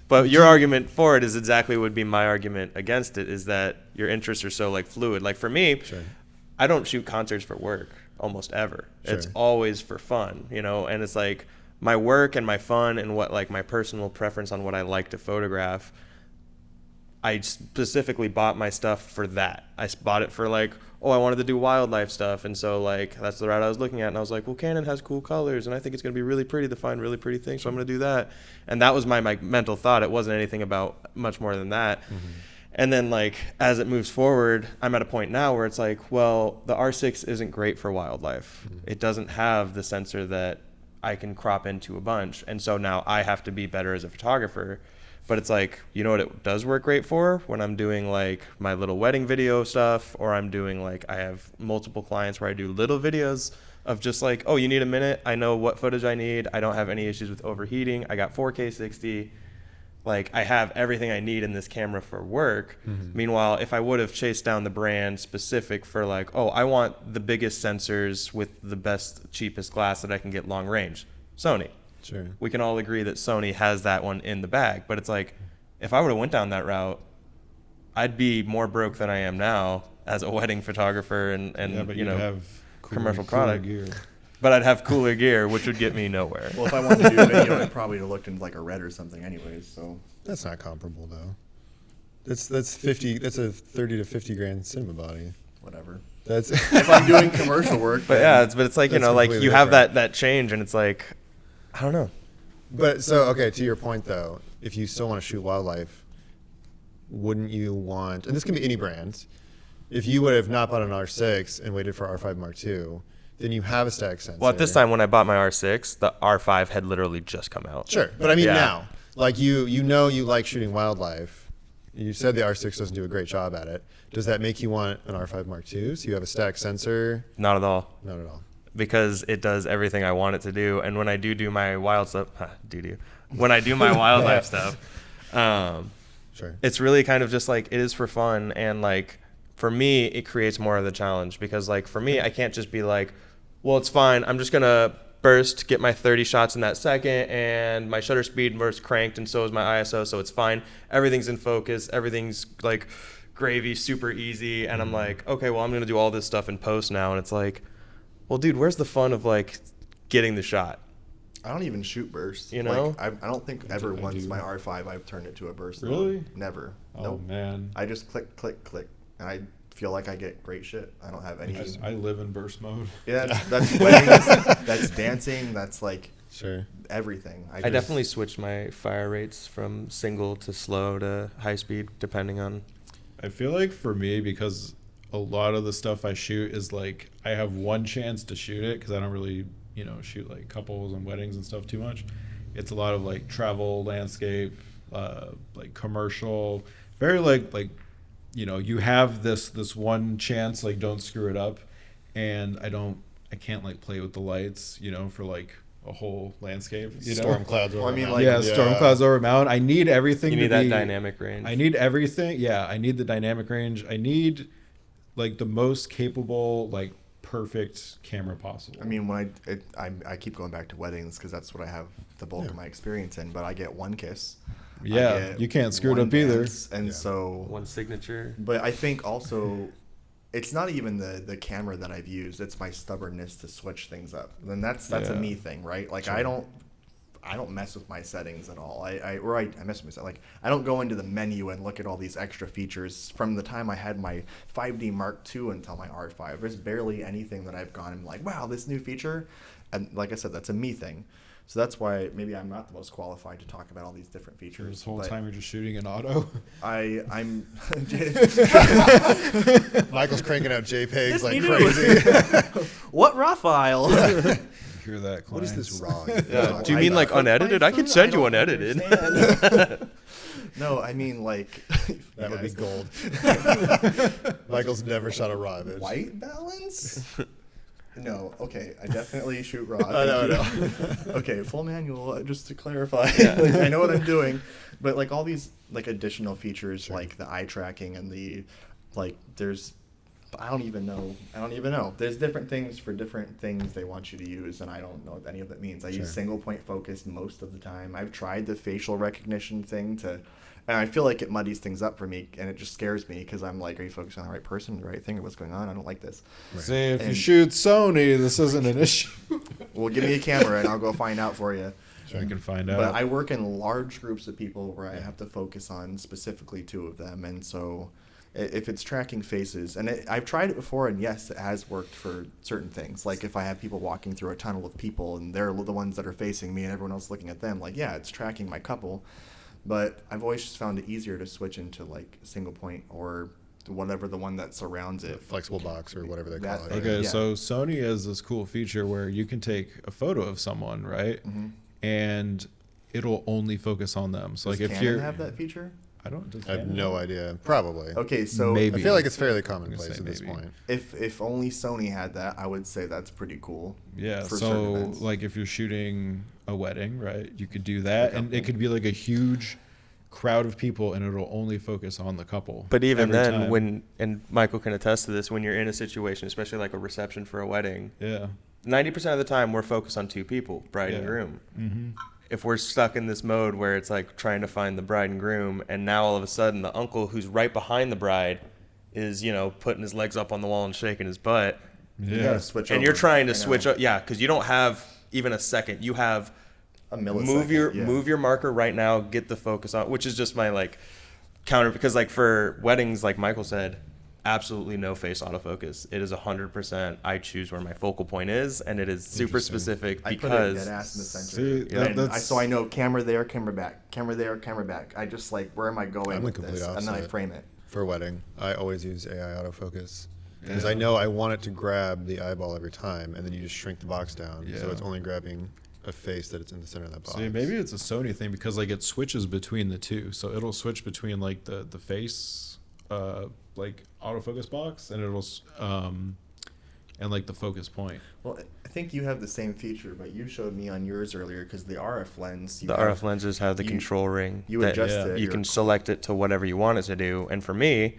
But your argument for it is exactly would be my argument against it. Is that your interests are so like fluid. Like for me, I don't shoot concerts for work almost ever. Sure. It's always for fun, you know. And it's like my work and my fun and what like my personal preference on what I like to photograph. I specifically bought my stuff for that. I bought it for like, oh, I wanted to do wildlife stuff. And so like, that's the route I was looking at. And I was like, well, Canon has cool colors and I think it's going to be really pretty to find really pretty things. So I'm going to do that. And that was my mental thought. It wasn't anything about much more than that. Mm-hmm. And then like, as it moves forward, I'm at a point now where it's like, well, the R6 isn't great for wildlife. Mm-hmm. It doesn't have the sensor that I can crop into a bunch. And so now I have to be better as a photographer. But it's like, you know what it does work great for? When I'm doing like my little wedding video stuff, or I'm doing like, I have multiple clients where I do little videos of just like, oh, you need a minute? I know what footage I need. I don't have any issues with overheating. I got 4K 60. Like I have everything I need in this camera for work. Mm-hmm. Meanwhile, if I would have chased down the brand specific for like, oh, I want the biggest sensors with the best, cheapest glass that I can get long range, Sony. Sure. We can all agree that Sony has that one in the bag. But it's like, if I would have went down that route, I'd be more broke than I am now as a wedding photographer and but you know, have commercial product gear. But I'd have cooler gear, which would get me nowhere. Well, if I wanted to do a video, I'd probably have looked into like a Red or something anyways. So that's not comparable though. That's 50. That's a 30 to 50 grand cinema body. Whatever. That's if I'm doing commercial work. But yeah, it's like, you know, like you have that change and it's like, I don't know. But so, okay, to your point though, if you still want to shoot wildlife, wouldn't you want, and this can be any brand, if you would have not bought an R6 and waited for R5 Mark II, then you have a stack sensor. Well, at this time when I bought my R6, the R5 had literally just come out. Sure, but I mean now, like you know you like shooting wildlife. You said the R6 doesn't do a great job at it. Does that make you want an R5 Mark II? So you have a stack sensor? Not at all. Not at all. Because it does everything I want it to do, and when I do my wild stuff, when I do my wildlife stuff, sure, it's really kind of just like it is for fun, and like for me, it creates more of the challenge because like for me, I can't just be like, well, it's fine. I'm just gonna burst, get my 30 shots in that second, and my shutter speed was cranked, and so is my ISO, so it's fine. Everything's in focus. Everything's like gravy, super easy, and I'm like, okay, well, I'm gonna do all this stuff in post now, and it's like, well, dude, where's the fun of like getting the shot? I don't even shoot bursts. You know, like, I don't think ever once my R5 I've turned it to a burst. Really? Mode. Never. Oh nope. man. I just click, click, click, and I feel like I get great shit. I don't have any. I live in burst mode. Yeah, that's weddings. That's dancing. That's like everything. I definitely switched my fire rates from single to slow to high speed depending on. I feel like for me, because a lot of the stuff I shoot is like I have one chance to shoot it because I don't really, you know, shoot like couples and weddings and stuff too much. It's a lot of like travel, landscape, like commercial, very like you know, you have this one chance, like don't screw it up, and I can't like play with the lights, you know, for like a whole landscape. You know? Storm clouds over mountain. Like, storm clouds over mountain. I need everything. You need that dynamic range. I need everything. Yeah, I need the dynamic range. I need like the most capable, like perfect camera possible. I mean, when I keep going back to weddings because that's what I have the bulk of my experience in. But I get one kiss. Yeah, you can't screw it up either. And so one signature. But I think also, it's not even the camera that I've used. It's my stubbornness to switch things up. And that's a me thing, right? Like I don't mess with my settings at all. I mess with myself. Like, I don't go into the menu and look at all these extra features. From the time I had my 5D Mark II until my R5, there's barely anything that I've gone and like, wow, this new feature. And like I said, that's a me thing. So that's why maybe I'm not the most qualified to talk about all these different features. This whole time you're just shooting in auto. I'm Michael's cranking out JPEGs like crazy. What raw file? Hear that? What is clients? this raw? Yeah. Do you mean like unedited? I can send you unedited. No, I mean like That would be gold. Michael's never shot a raw image. white balance. No, okay, I definitely shoot raw. I know. Okay, full manual, just to clarify. Like, I know what I'm doing, but like all these like additional features, like the eye tracking and the like, there's, I don't even know. There's different things for different things they want you to use, and I don't know what any of that means. I use single point focus most of the time. I've tried the facial recognition thing and I feel like it muddies things up for me, and it just scares me because I'm like, are you focusing on the right person, the right thing, or what's going on? I don't like this. Right. See, if you shoot Sony, this isn't an issue. Well, give me a camera and I'll go find out for you. Sure, I can find out. But I work in large groups of people where I have to focus on specifically 2 of them, and so if it's tracking faces, and I've tried it before, and yes, it has worked for certain things. Like if I have people walking through a tunnel with people, and they're the ones that are facing me, and everyone else looking at them, like, yeah, it's tracking my couple. But I've always just found it easier to switch into like single point or whatever the one that surrounds it. Flexible box or whatever they call it. Okay, so Sony has this cool feature where you can take a photo of someone, right? Mm-hmm. And it'll only focus on them. So Does like if Canon you're have that feature? I don't. I have no idea. Probably. Okay, so Maybe. I feel like it's fairly commonplace at this maybe. point. If only Sony had that, I would say that's pretty cool. Yeah. for certain So events. like if you're shooting a wedding, right? You could do that, and it could be like a huge crowd of people, and it'll only focus on the couple. But even every then, time. and Michael can attest to this, when you're in a situation, especially like a reception for a wedding, Yeah. 90% of the time we're focused on 2 people, bride and groom. Mm-hmm. If we're stuck in this mode where it's like trying to find the bride and groom, and now all of a sudden the uncle who's right behind the bride is, putting his legs up on the wall and shaking his butt, You Yeah. gotta switch and over. you're trying to I know. switch up, because you don't have even a second. You have A millisecond. move your marker right now, get the focus on, which is just my like counter, because like for weddings, like Michael said, absolutely no face autofocus. It is 100%. I choose where my focal point is, and it is super specific I put it because dead ass in the center. See, Yeah. And so I know camera there, camera back, camera there, camera back. I just like, where am I going I'm the with complete this? And then I opposite. frame it. For a wedding, I always use AI autofocus because I know I want it to grab the eyeball every time, and then you just shrink the box down, so Yeah. it's only grabbing a face that it's in the center of that box. See, maybe it's a Sony thing because like it switches between the 2, so it'll switch between like the face, like autofocus box, and it'll and like the focus point. Well, I think you have the same feature, but you showed me on yours earlier because the RF lens. the RF lenses have the control ring. You that adjust it. You can select it to whatever you want it to do. And for me,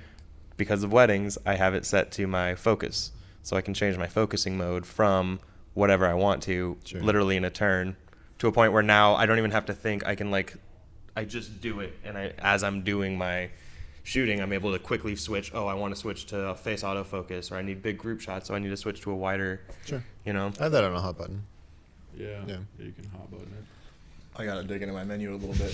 because of weddings, I have it set to my focus. So I can change my focusing mode from whatever I want to, literally in a turn, to a point where now I don't even have to think. I just do it. And as I'm doing my shooting, I'm able to quickly switch. Oh, I want to switch to a face autofocus, or I need big group shots, so I need to switch to a wider, Sure. you know. I have that on a hot button. Yeah. Yeah. You can hot button it. I gotta dig into my menu a little bit.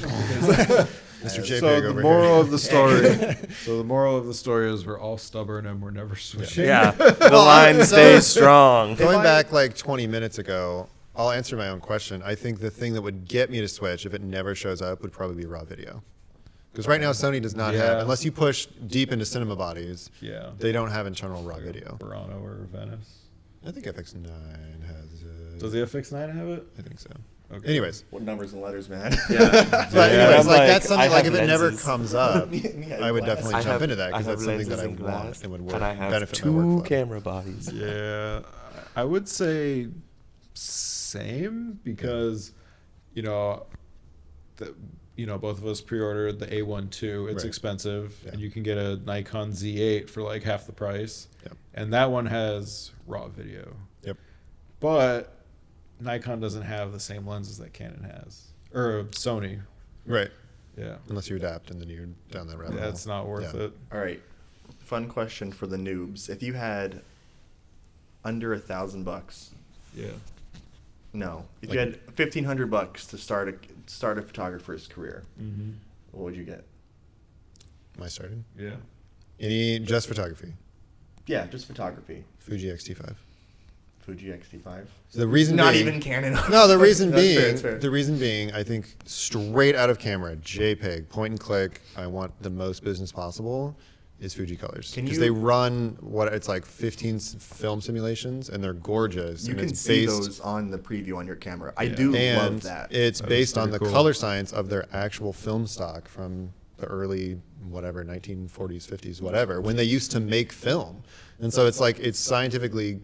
Mr. JPEG So the over moral here. of the story. So the moral of the story is we're all stubborn and we're never switching. Yeah, the line stays strong. Going back like 20 minutes ago, I'll answer my own question. I think the thing that would get me to switch if it never shows up would probably be raw video. Because right now Sony does not have, unless you push deep into cinema bodies, Yeah. they don't have internal raw video. Burano or Venice. I think FX9 has it. Does the FX9 have it? I think so. Okay. Anyways. What numbers and letters, man? But Yeah, anyways, I'm like like, that's something I like have if it never lenses. comes up, Me had I would glass. definitely jump into that because that's something that I want and would work, and I have benefit my 2 workflow. camera bodies. Yeah, I would say same because, both of us pre-ordered the A1 II. It's Right. expensive, Yeah. and you can get a Nikon Z8 for like half the price. Yep. And that one has raw video. Yep. But Nikon doesn't have the same lenses that Canon has, or Sony. Right. Yeah, Unless you adapt and then you're down that rabbit hole. that's not worth Yeah. it. All right. Fun question for the noobs. If you had under $1,000, Yeah. No. If Like- you had $1,500 to start a photographer's career, what would you get? Am I starting? Yeah. Just photography. Yeah, just photography. Fuji X-T5. Fuji X-T5. So the reason Not being, even Canon. No, the reason That's fair, being, that's fair. the reason being, I think straight out of camera, JPEG, point and click. I want the most business possible. Is Fuji colors Can because you- they run what it's like 15 film simulations and they're gorgeous. You and can it's see based, those on the preview on your camera. I do and love that. it's That is based on pretty the cool. color science of their actual film stock from the early whatever 1940s, 50s, whatever when they used to make film, and so it's like it's scientifically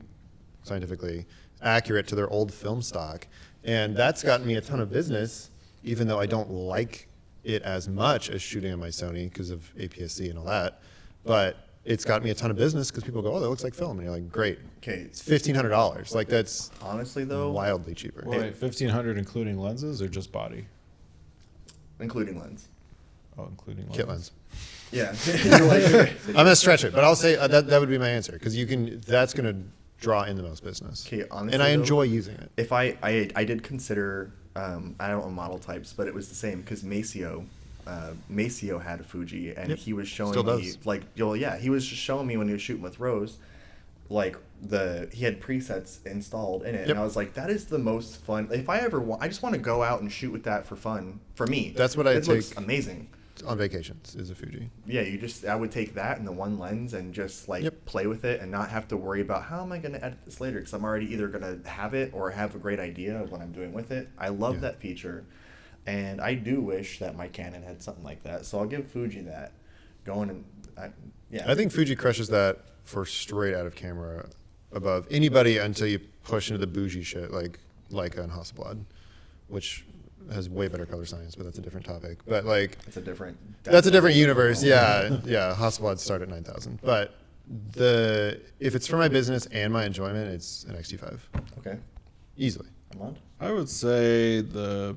accurate to their old film stock, and that's gotten me a ton of business, even though I don't like it as much as shooting on my Sony because of APS-C and all that, but it's got me a ton of business because people go, oh, that looks like film, and you're like, great. Okay. It's $1,500. Like that's Honestly, though, wildly cheaper. Wait, 1,500 including lenses or just body? including lens. Oh, including lenses. Kit lens. Yeah. You're like, I'm gonna stretch it, but I'll say that would be my answer because you can. That's gonna draw in the most business. Okay, honestly, and I though, enjoy using it. if I did consider, I don't know model types, but it was the same because Maceo had a Fuji, and Yep. he was showing Still me does. like, well, yeah, he was just showing me when he was shooting with Rose, like he had presets installed in it, Yep. and I was like, that is the most fun. If I ever I just want to go out and shoot with that for fun, for me. That's what I it looks take- amazing. On vacations is a Fuji. Yeah, I would take that and the one lens and just like Yep. play with it and not have to worry about how am I going to edit this later because I'm already either going to have it or have a great idea of what I'm doing with it. I love Yeah. that feature, and I do wish that my Canon had something like that. So I'll give Fuji that. I think Fuji crushes that for straight out of camera above anybody until you push into the bougie shit like Leica and Hasselblad, which has way better color science, but that's a different topic. But like it's a different. that's a different universe. Yeah, yeah. Hasselblad start at 9,000, but if it's for my business and my enjoyment, it's an X-T5 Okay. easily. Armand? I would say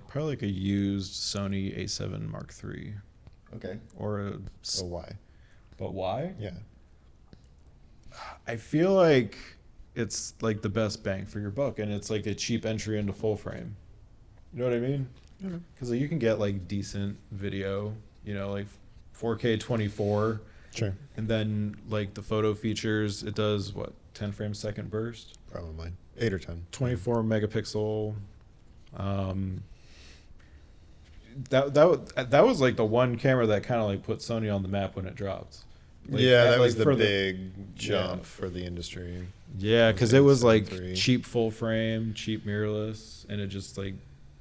probably like a used Sony A7 Mark III Okay. or a. So why? But why? Yeah. I feel like it's like the best bang for your buck, and it's like a cheap entry into full frame. You know what I mean? Because you can get like decent video, like 4K 24, Sure. and then like the photo features, it does what 10 frames second burst, Probably 8 or 10. 24 megapixel. That was like the one camera that kind of like put Sony on the map when it dropped. Like, Yeah, that like, was the for big jump yeah. for the industry. Yeah, because it was like 7.3. cheap full frame, cheap mirrorless, and it just like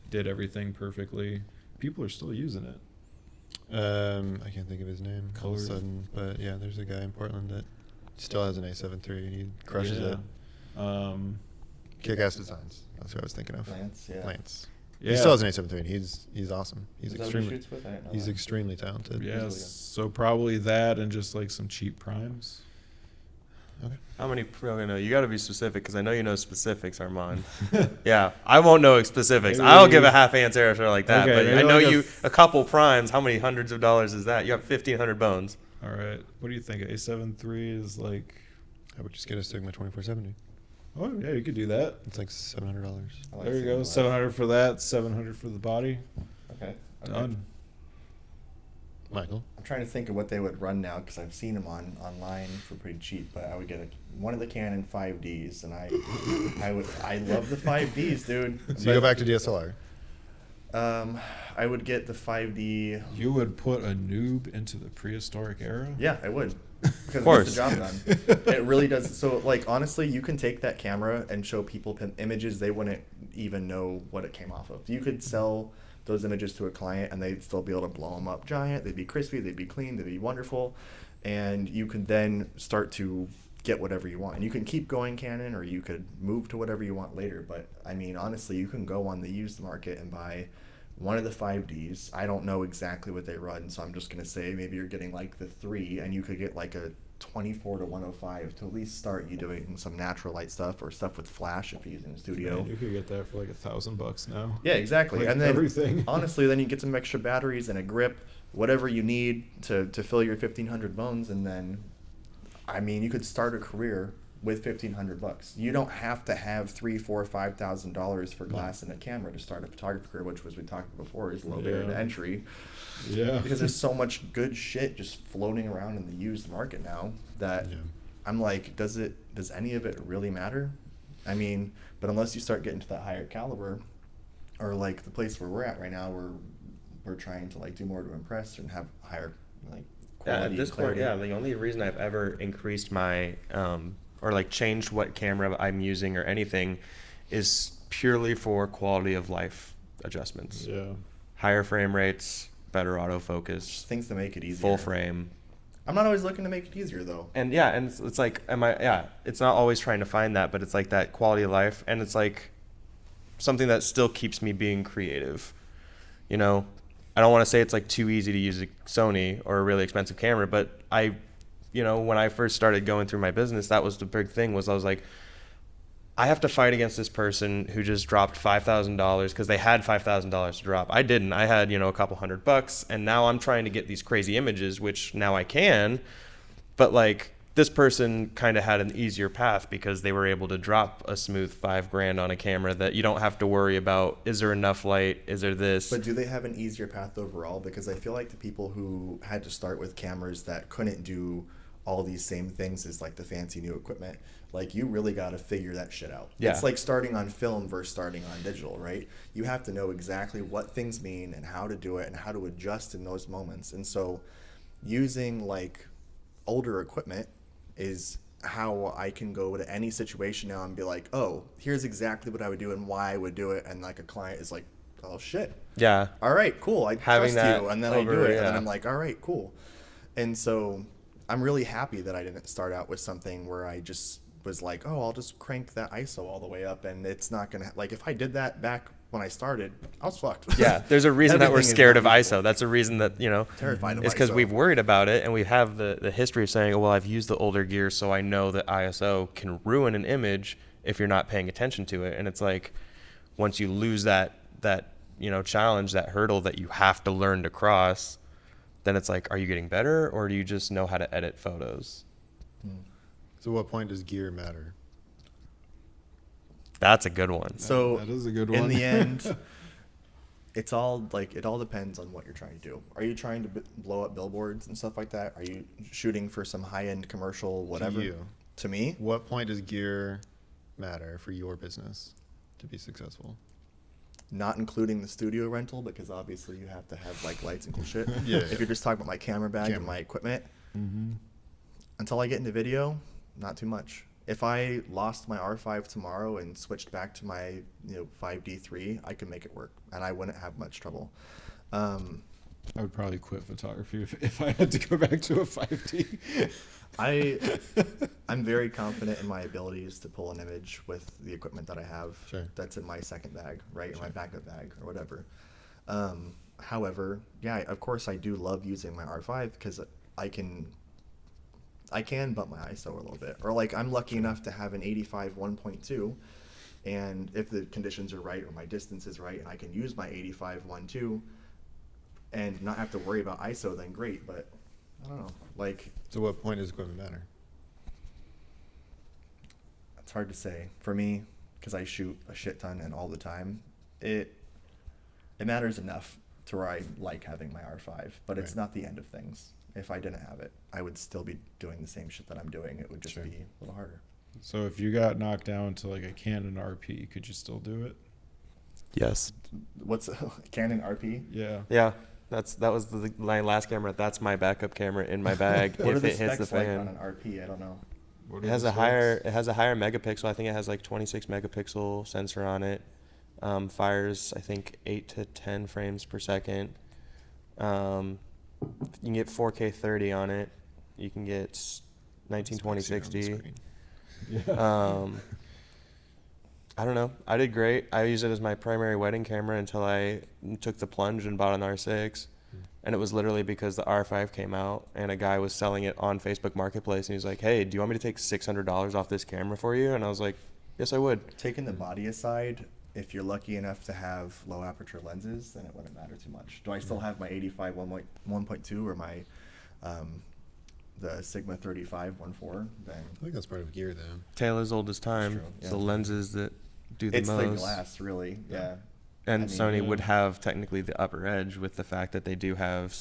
did everything perfectly. People are still using it. I can't think of his name all of a Colored. sudden, but yeah, there's a guy in Portland that still has an A7 III and he crushes it. Kick-ass designs. That's what I was thinking of. Lance, yeah. Lance. Yeah. He still has an A7 III and he's awesome. He's Is that what he extremely shoots with? I didn't know he's that. extremely talented. Yeah, so probably that and just like some cheap primes. How many? Okay, no, you got to be specific because I know you know specifics, Armand. Yeah, I won't know specifics. Maybe- I'll give a half answer like that. Okay, but maybe I know like a couple primes. How many hundreds of dollars is that? You have 1,500 bones. All right, what do you think? A7 III is like. I would just get a Sigma 2470. Oh yeah, you could do that. It's like $700. I like There you seeing go. the 700 for that. 700 for the body. Okay. Done. Michael. I'm trying to think of what they would run now because I've seen them online for pretty cheap. But I would get one of the Canon 5Ds, and I love the 5Ds, dude. So you go back to DSLR. I would get the 5D. You would put a noob into the prehistoric era. Yeah, I would. Because it course. gets the job done. It really does. So, like, honestly, you can take that camera and show people images they wouldn't even know what it came off of. You could sell those images to a client and they'd still be able to blow them up giant. They'd be crispy, they'd be clean, they'd be wonderful. And you could then start to get whatever you want. And you can keep going Canon or you could move to whatever you want later. But, I mean, honestly, you can go on the used market and buy one of the 5Ds. I don't know exactly what they run, so I'm just going to say maybe you're getting like the 3 and you could get like a 24 to 105 to at least start you doing some natural light stuff or stuff with flash if you're using a studio. Man, you could get that for like $1,000 now. Yeah, exactly. Like and then everything. honestly, then you get some extra batteries and a grip, whatever you need to fill your 1,500 bones, and then, I mean, you could start a career with $1,500. You don't have to have $3,000, $4,000, $5,000 for glass and a camera to start a photography career, which was we talked about before is low barrier to entry. Yeah. Because there's so much good shit just floating around in the used market now that I'm like, does any of it really matter? I mean, but unless you start getting to that higher caliber, or like the place where we're at right now, we're trying to like do more to impress and have higher like quality. At this point, the only reason I've ever increased my or like changed what camera I'm using or anything is purely for quality of life adjustments. Yeah. Higher frame rates, better autofocus, Just things to make it easier. full frame. I'm not always looking to make it easier though. And it's like, it's not always trying to find that, but it's like that quality of life, and it's like something that still keeps me being creative. You know, I don't want to say it's like too easy to use a Sony or a really expensive camera, but when I first started going through my business, that was the big thing. Was I was like, I have to fight against this person who just dropped $5,000 because they had $5,000 to drop. I didn't. I had, a couple $100, and now I'm trying to get these crazy images, which now I can. But like this person kind of had an easier path because they were able to drop a smooth $5,000 on a camera that you don't have to worry about. Is there enough light? Is there this? But do they have an easier path overall? Because I feel like the people who had to start with cameras that couldn't do all these same things as like the fancy new equipment, like you really got to figure that shit out. Yeah. It's like starting on film versus starting on digital, right? You have to know exactly what things mean and how to do it and how to adjust in those moments. And so using like older equipment is how I can go to any situation now and be like, oh, here's exactly what I would do and why I would do it. And like a client is like, oh shit. Yeah. All right, cool. I Having trust that you. And then I do it. And then I'm like, all right, cool. And so I'm really happy that I didn't start out with something where I just was like, oh, I'll just crank that ISO all the way up. And it's not going to, like, if I did that back when I started, I was fucked. Yeah, there's a reason that we're Everything is scared of not ISO. That's a reason that, Terrified of it's because ISO. we've worried about it, and we have the history of saying, well, I've used the older gear, so I know that ISO can ruin an image if you're not paying attention to it. And it's like, once you lose that challenge, that hurdle that you have to learn to cross, then it's like, are you getting better, or do you just know how to edit photos? So what point does gear matter? That's a good one. So that is a good one. In the end, it's all like, it all depends on what you're trying to do. Are you trying to blow up billboards and stuff like that? Are you shooting for some high-end commercial, whatever? To you. To me? What point does gear matter for your business to be successful? Not including the studio rental, because obviously you have to have like lights and cool shit. Yeah. If you're just talking about my camera bag and my equipment, until I get into video, not too much. If I lost my R5 tomorrow and switched back to my 5D3, I could make it work, and I wouldn't have much trouble. I would probably quit photography if I had to go back to a 5D. I'm very confident in my abilities to pull an image with the equipment that I have. Sure. That's in my second bag, right? Sure. In my backup bag or whatever. However, yeah, of course I do love using my R5 because I can bump my ISO a little bit. Or like I'm lucky enough to have an 85 1.2, and if the conditions are right or my distance is right and I can use my 85 1.2 and not have to worry about ISO, then great. But I don't know, like. So what point does equipment matter? It's hard to say. For me, because I shoot a shit ton and all the time, it matters enough to where I like having my R5, but it's not the end of things. If I didn't have it, I would still be doing the same shit that I'm doing. It would just be a little harder. So if you got knocked down to like a Canon RP, could you still do it? Yes. What's a Canon RP? Yeah. Yeah. That was my last camera. That's my backup camera in my bag. What if are the it hits specs the fan. like on an RP? I don't know. It has a higher megapixel. I think it has like 26 megapixel sensor on it. Fires I think 8 to 10 frames per second. You can get 4K 30 on it. You can get 1920 60. Yeah. I don't know. I did great. I used it as my primary wedding camera until I took the plunge and bought an R6. And it was literally because the R5 came out and a guy was selling it on Facebook Marketplace. And he was like, hey, do you want me to take $600 off this camera for you? And I was like, yes, I would. Taking the body aside, if you're lucky enough to have low aperture lenses, then it wouldn't matter too much. Do I still have my 85 1.2 or my the Sigma 35 1.4, then I think that's part of gear, though. Taylor's old as time. true, It's yeah. the lenses that do the it's most. the glass, really. Yeah. And I mean, Sony yeah. would have technically the upper edge with the fact that they do have,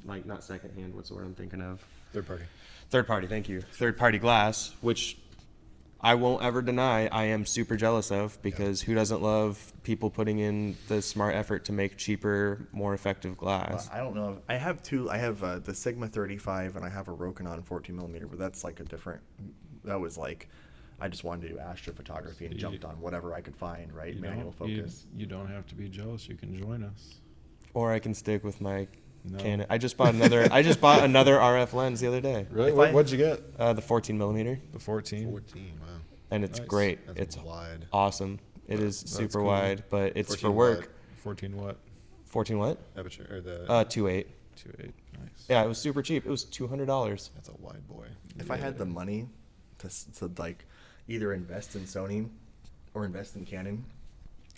like, not secondhand, what's the word I'm thinking of? Third party. Third party, thank you. Third party glass, which I won't ever deny I am super jealous of, because who doesn't love people putting in the smart effort to make cheaper, more effective glass? I don't know. I have two. I have the Sigma 35 and I have a Rokinon 14 millimeter, but that's like a different. That was like, I just wanted to do astrophotography and jumped on whatever I could find. Right, manual focus. You don't have to be jealous. You can join us. Or I can stick with my No. Canon. I just bought another RF lens the other day. Really? If I- What'd you get? The 14 millimeter, The 14. 14, wow. and it's Nice. great. That's It's wide. awesome. It is That's super cool. wide, but it's 14 for work. what? 14 what? 14 what? Aperture, or the... 2.8. 2.8. Nice. Yeah, it was super cheap. It was $200. That's a wide boy. If I had the money to like either invest in Sony or invest in Canon,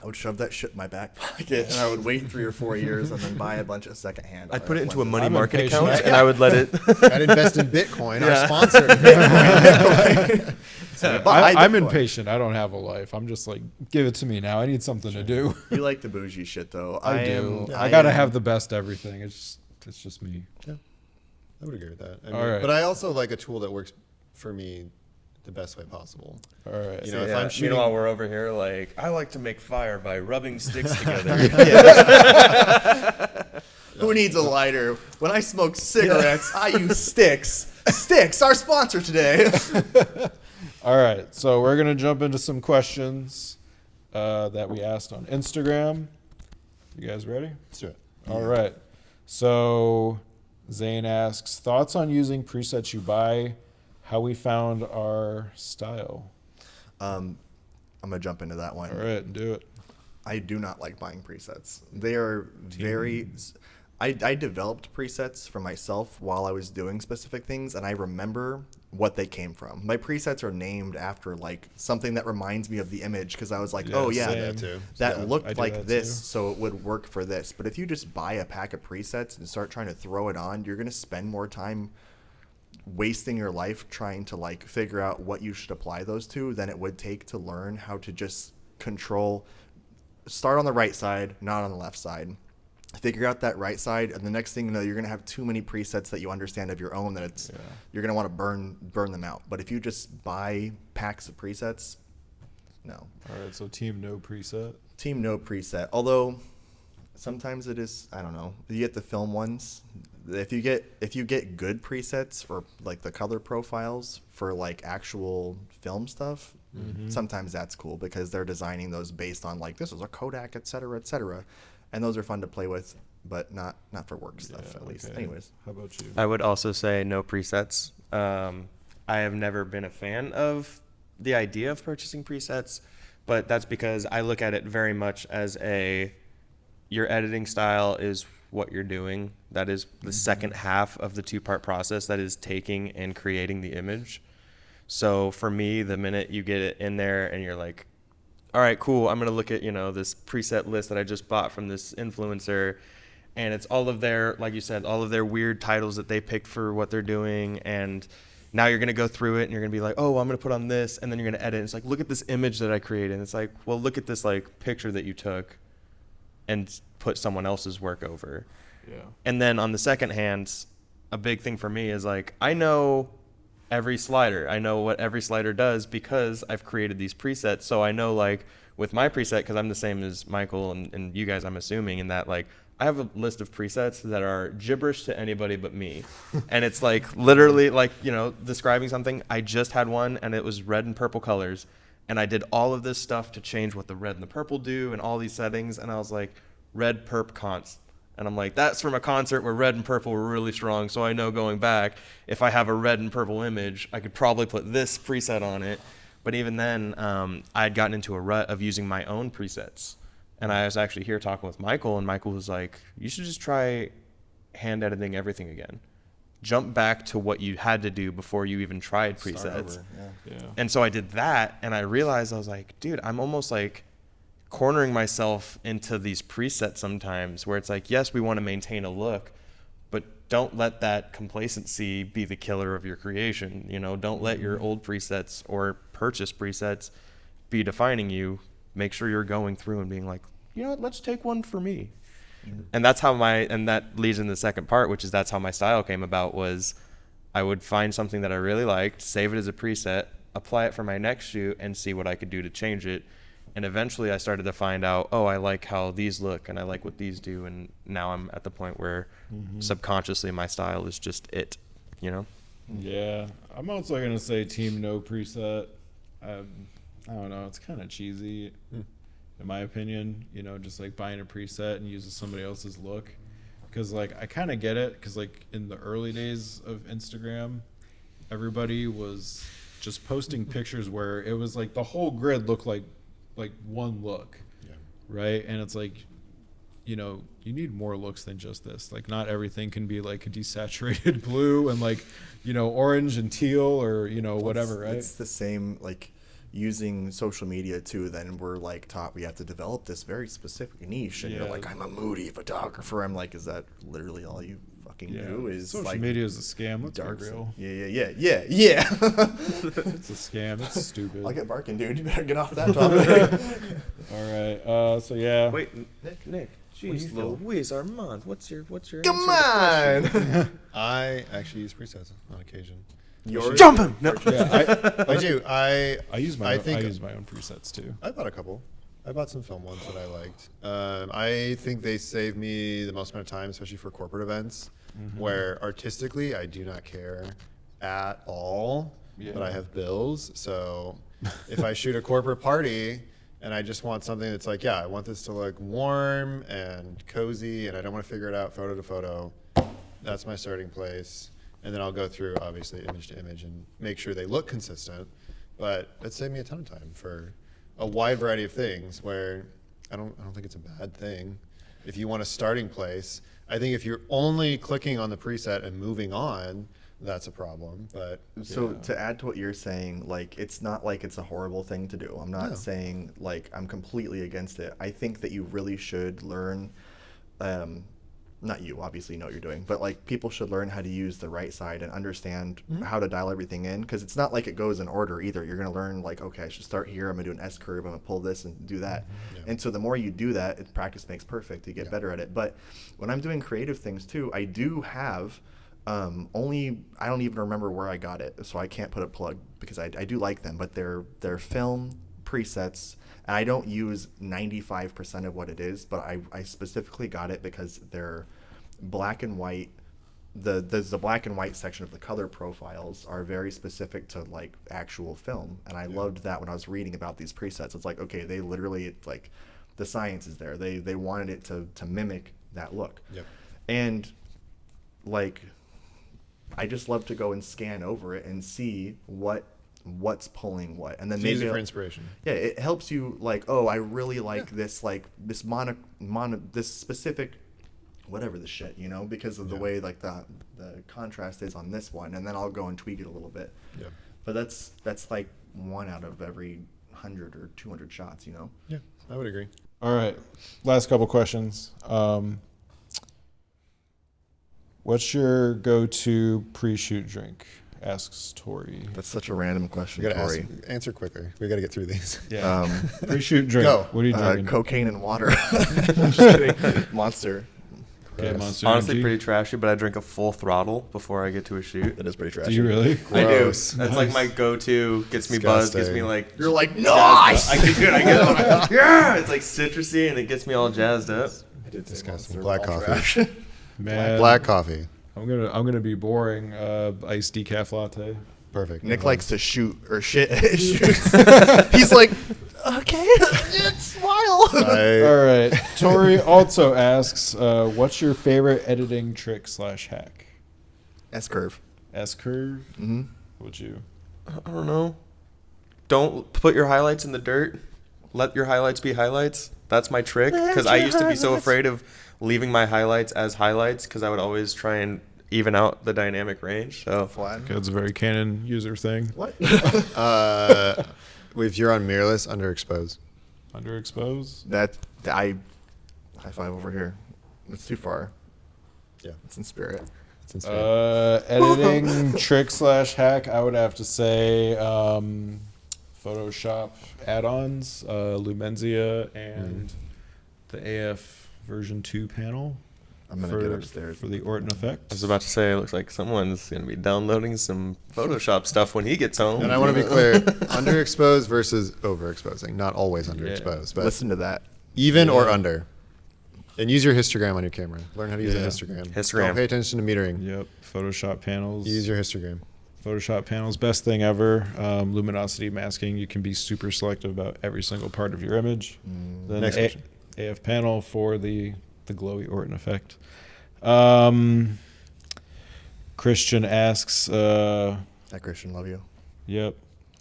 I would shove that shit in my back pocket and I would wait 3 or 4 years and then buy a bunch of secondhand. I'd put it into a lenses. money I'm market impatient. account, and I would let it. I'd invest in Bitcoin, Yeah. our sponsor. But I'm Bitcoin. impatient. I don't have a life. I'm just like, give it to me now. I need something to do. You like the bougie shit though. I do. am- I gotta am- have the best everything. It's just me. I would agree with that. I mean, All right. But I also like a tool that works for me the best way possible. All right. You know, if I'm shooting... Meanwhile, we're over here like, I like to make fire by rubbing sticks together. Who needs a lighter? When I smoke cigarettes, I use sticks. Sticks, our sponsor today. All right. So we're gonna jump into some questions that we asked on Instagram. You guys ready? Let's do it. All right. So Zane asks, thoughts on using presets you buy, how we found our style. I'm gonna jump into that one. All right, do it. I do not like buying presets. They are very. I developed presets for myself while I was doing specific things, and I remember what they came from. My presets are named after like something that reminds me of the image, because I was like, Yeah, oh yeah, same. That too. that Yeah, I looked do like that this, too. so it would work for this. But if you just buy a pack of presets and start trying to throw it on, you're gonna spend more time wasting your life trying to like figure out what you should apply those to than it would take to learn how to just start on the right side, not on the left side. Figure out that right side, and the next thing you know, you're gonna have too many presets that you understand of your own that you're gonna want to burn them out. But if you just buy packs of presets, no. All right, so team no preset. Team no preset. Although sometimes it is, I don't know. You get the film ones. If you get good presets for like the color profiles for like actual film stuff, sometimes that's cool because they're designing those based on like this is a Kodak, et cetera, and those are fun to play with, but not for work stuff at least. Okay. Anyways, How about you? I would also say no presets. I have never been a fan of the idea of purchasing presets, but that's because I look at it very much as your editing style is what you're doing. That is the second half of the two-part process, that is taking and creating the image. So for me, the minute you get it in there and you're like, all right, cool, I'm going to look at, this preset list that I just bought from this influencer, and it's all of their, like you said, all of their weird titles that they picked for what they're doing, and now you're going to go through it and you're going to be like, oh, I'm going to put on this, and then you're going to edit. It's like, look at this image that I created. And it's like, well, look at this like picture that you took and put someone else's work over. Yeah. And then on the second hand, a big thing for me is like, I know every slider. I know what every slider does because I've created these presets. So I know like with my preset, because I'm the same as Michael and you guys, I'm assuming, in that like I have a list of presets that are gibberish to anybody but me. And it's like literally like, describing something. I just had one and it was red and purple colors. And I did all of this stuff to change what the red and the purple do and all these settings. And I was like, red perp const. And I'm like, that's from a concert where red and purple were really strong. So I know going back, if I have a red and purple image, I could probably put this preset on it. But even then, I had gotten into a rut of using my own presets. And I was actually here talking with Michael, and Michael was like, you should just try hand editing everything again. Jump back to what you had to do before you even tried presets. start over. Yeah. Yeah. And so I did that, and I realized, I was like, dude, I'm almost like cornering myself into these presets sometimes where it's like, yes, we want to maintain a look, but don't let that complacency be the killer of your creation. You know, don't let your old presets or purchase presets be defining you. Make sure you're going through and being like, you know what, let's take one for me. And that's how and that leads into the second part, which is that's how my style came about. Was I would find something that I really liked, save it as a preset, apply it for my next shoot, and see what I could do to change it. And eventually I started to find out, oh, I like how these look and I like what these do. And now I'm at the point where subconsciously my style is just it, you know? Yeah. I'm also going to say team no preset. I don't know. It's kind of cheesy, in my opinion, you know, just like buying a preset and using somebody else's look. Because, like, I kind of get it. Because, like, in the early days of Instagram, everybody was just posting pictures where it was like the whole grid looked like one look, right? And it's like, you know, you need more looks than just this. Like, not everything can be like a desaturated blue and like, you know, orange and teal or, you know, whatever, right? It's the same, like, using social media too. Then we're like taught we have to develop this very specific niche, and you're like, I'm a moody photographer. I'm like, is that literally all you fucking do? Is social like media is a scam. Let's dark be real. Yeah. It's a scam. It's stupid. I'll get barking, dude. You better get off that topic. All right. So yeah. Wait, Nick. Jeez Louise, Armand, what's your Come answer to the on. I actually use presets on occasion. Jump him! No. Yeah, I do. I use my think I use my own presets too. I bought a couple. I bought some film ones that I liked. I think they save me the most amount of time, especially for corporate events, where artistically I do not care at all, but I have bills. So if I shoot a corporate party and I just want something that's like, I want this to look warm and cozy, and I don't want to figure it out photo to photo, that's my starting place. And then I'll go through, obviously, image to image and make sure they look consistent. But that saved me a ton of time for a wide variety of things where I don't think it's a bad thing. If you want a starting place, I think if you're only clicking on the preset and moving on, that's a problem. But so to add to what you're saying, like, it's not like it's a horrible thing to do. I'm not saying like I'm completely against it. I think that you really should learn, not you, obviously you know what you're doing, but like people should learn how to use the right side and understand how to dial everything in, because it's not like it goes in order either. You're going to learn like, okay, I should start here, I'm going to do an S curve, I'm going to pull this and do that. And so the more you do that, practice makes perfect. You get better at it. But when I'm doing creative things too, I do have I don't even remember where I got it, so I can't put a plug because I do like them, but they're film presets. And I don't use 95% of what it is, but I specifically got it because they're black and white. The black and white section of the color profiles are very specific to like actual film. And I loved that when I was reading about these presets. It's like, okay, they literally, it's like the science is there. They wanted it to mimic that look. Yep. And like, I just love to go and scan over it and see what's pulling what, and then maybe for inspiration. Yeah, it helps you like, oh, I really like this, like this this specific whatever the shit, you know, because of the way like the contrast is on this one, and then I'll go and tweak it a little bit. Yeah. But that's like 1 out of every 100 or 200 shots, you know. Yeah, I would agree. All right, last couple questions. What's your go-to pre-shoot drink? Asks Tori. That's such a random question, We gotta Tori. answer quicker. We got to get through these. Yeah. Pre-shoot drink. Go. What are you drinking? Cocaine and water. I'm just kidding. Monster. Okay, Monster Honestly, Energy. pretty trashy, but I drink a full throttle before I get to a shoot. That is pretty trashy. Do you really? I do. Gross. That's like my go-to. Gets me buzzed. Gets me like. You're like, nice. I get it. Yeah, it's like citrusy and it gets me all jazzed up. Disgusting. Black coffee. Man, Black coffee. I'm gonna be boring. Iced decaf latte. Perfect. Nick likes to shoot or shit. He's like, okay, smile. All right. Tori also asks, what's your favorite editing trick / hack? S curve. S curve. Mm-hmm. Would you? I don't know. Don't put your highlights in the dirt. Let your highlights be highlights. That's my trick, because I used to be so afraid of leaving my highlights as highlights because I would always try and even out the dynamic range. So Flat. That's a very Canon user thing. What? If you're on mirrorless, underexpose. Underexpose. High five over here. It's too far. Yeah. It's in spirit. Since editing trick / hack, I would have to say Photoshop add-ons, Lumenzia, and the AF version 2 panel. I'm gonna get upstairs for the Orton effect. I was about to say, it looks like someone's going to be downloading some Photoshop stuff when he gets home. And I want to be clear, underexposed versus overexposing. Not always underexposed, but Listen to that. even or under. And use your histogram on your camera. Learn how to use a histogram. Histogram. Don't pay attention to metering. Yep, Photoshop panels. Use your histogram. Photoshop panels, best thing ever. Luminosity masking, you can be super selective about every single part of your image. Then Next question. AF panel for the glowy Orton effect. Christian asks, Hi, Christian, love you. yep,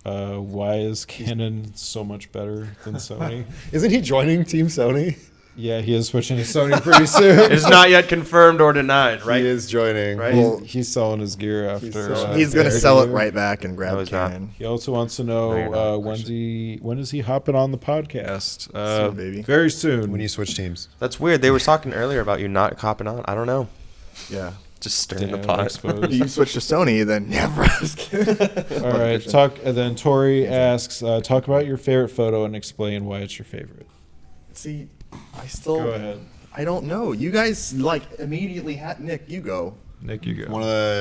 why is Canon so much better than Sony? Isn't he joining Team Sony? Yeah, he is switching to Sony pretty soon. It's not yet confirmed or denied, right? He is joining. Right. Well, He's selling his gear after. he's gonna sell it gear. right back and grab was not. Canon. He also wants to know No, you're not, when is he hopping on the podcast? Soon, baby. Very soon. When you switch teams. That's weird. They were talking earlier about you not copping on. I don't know. Yeah. Just stirring the Damn, pot. exposed. You switch to Sony, then yeah, bro. Just kidding. All right, talk. And then Tori asks, talk about your favorite photo and explain why it's your favorite. See, I still. Go ahead, I don't know. You guys like immediately had Nick. You go. Nick. You go.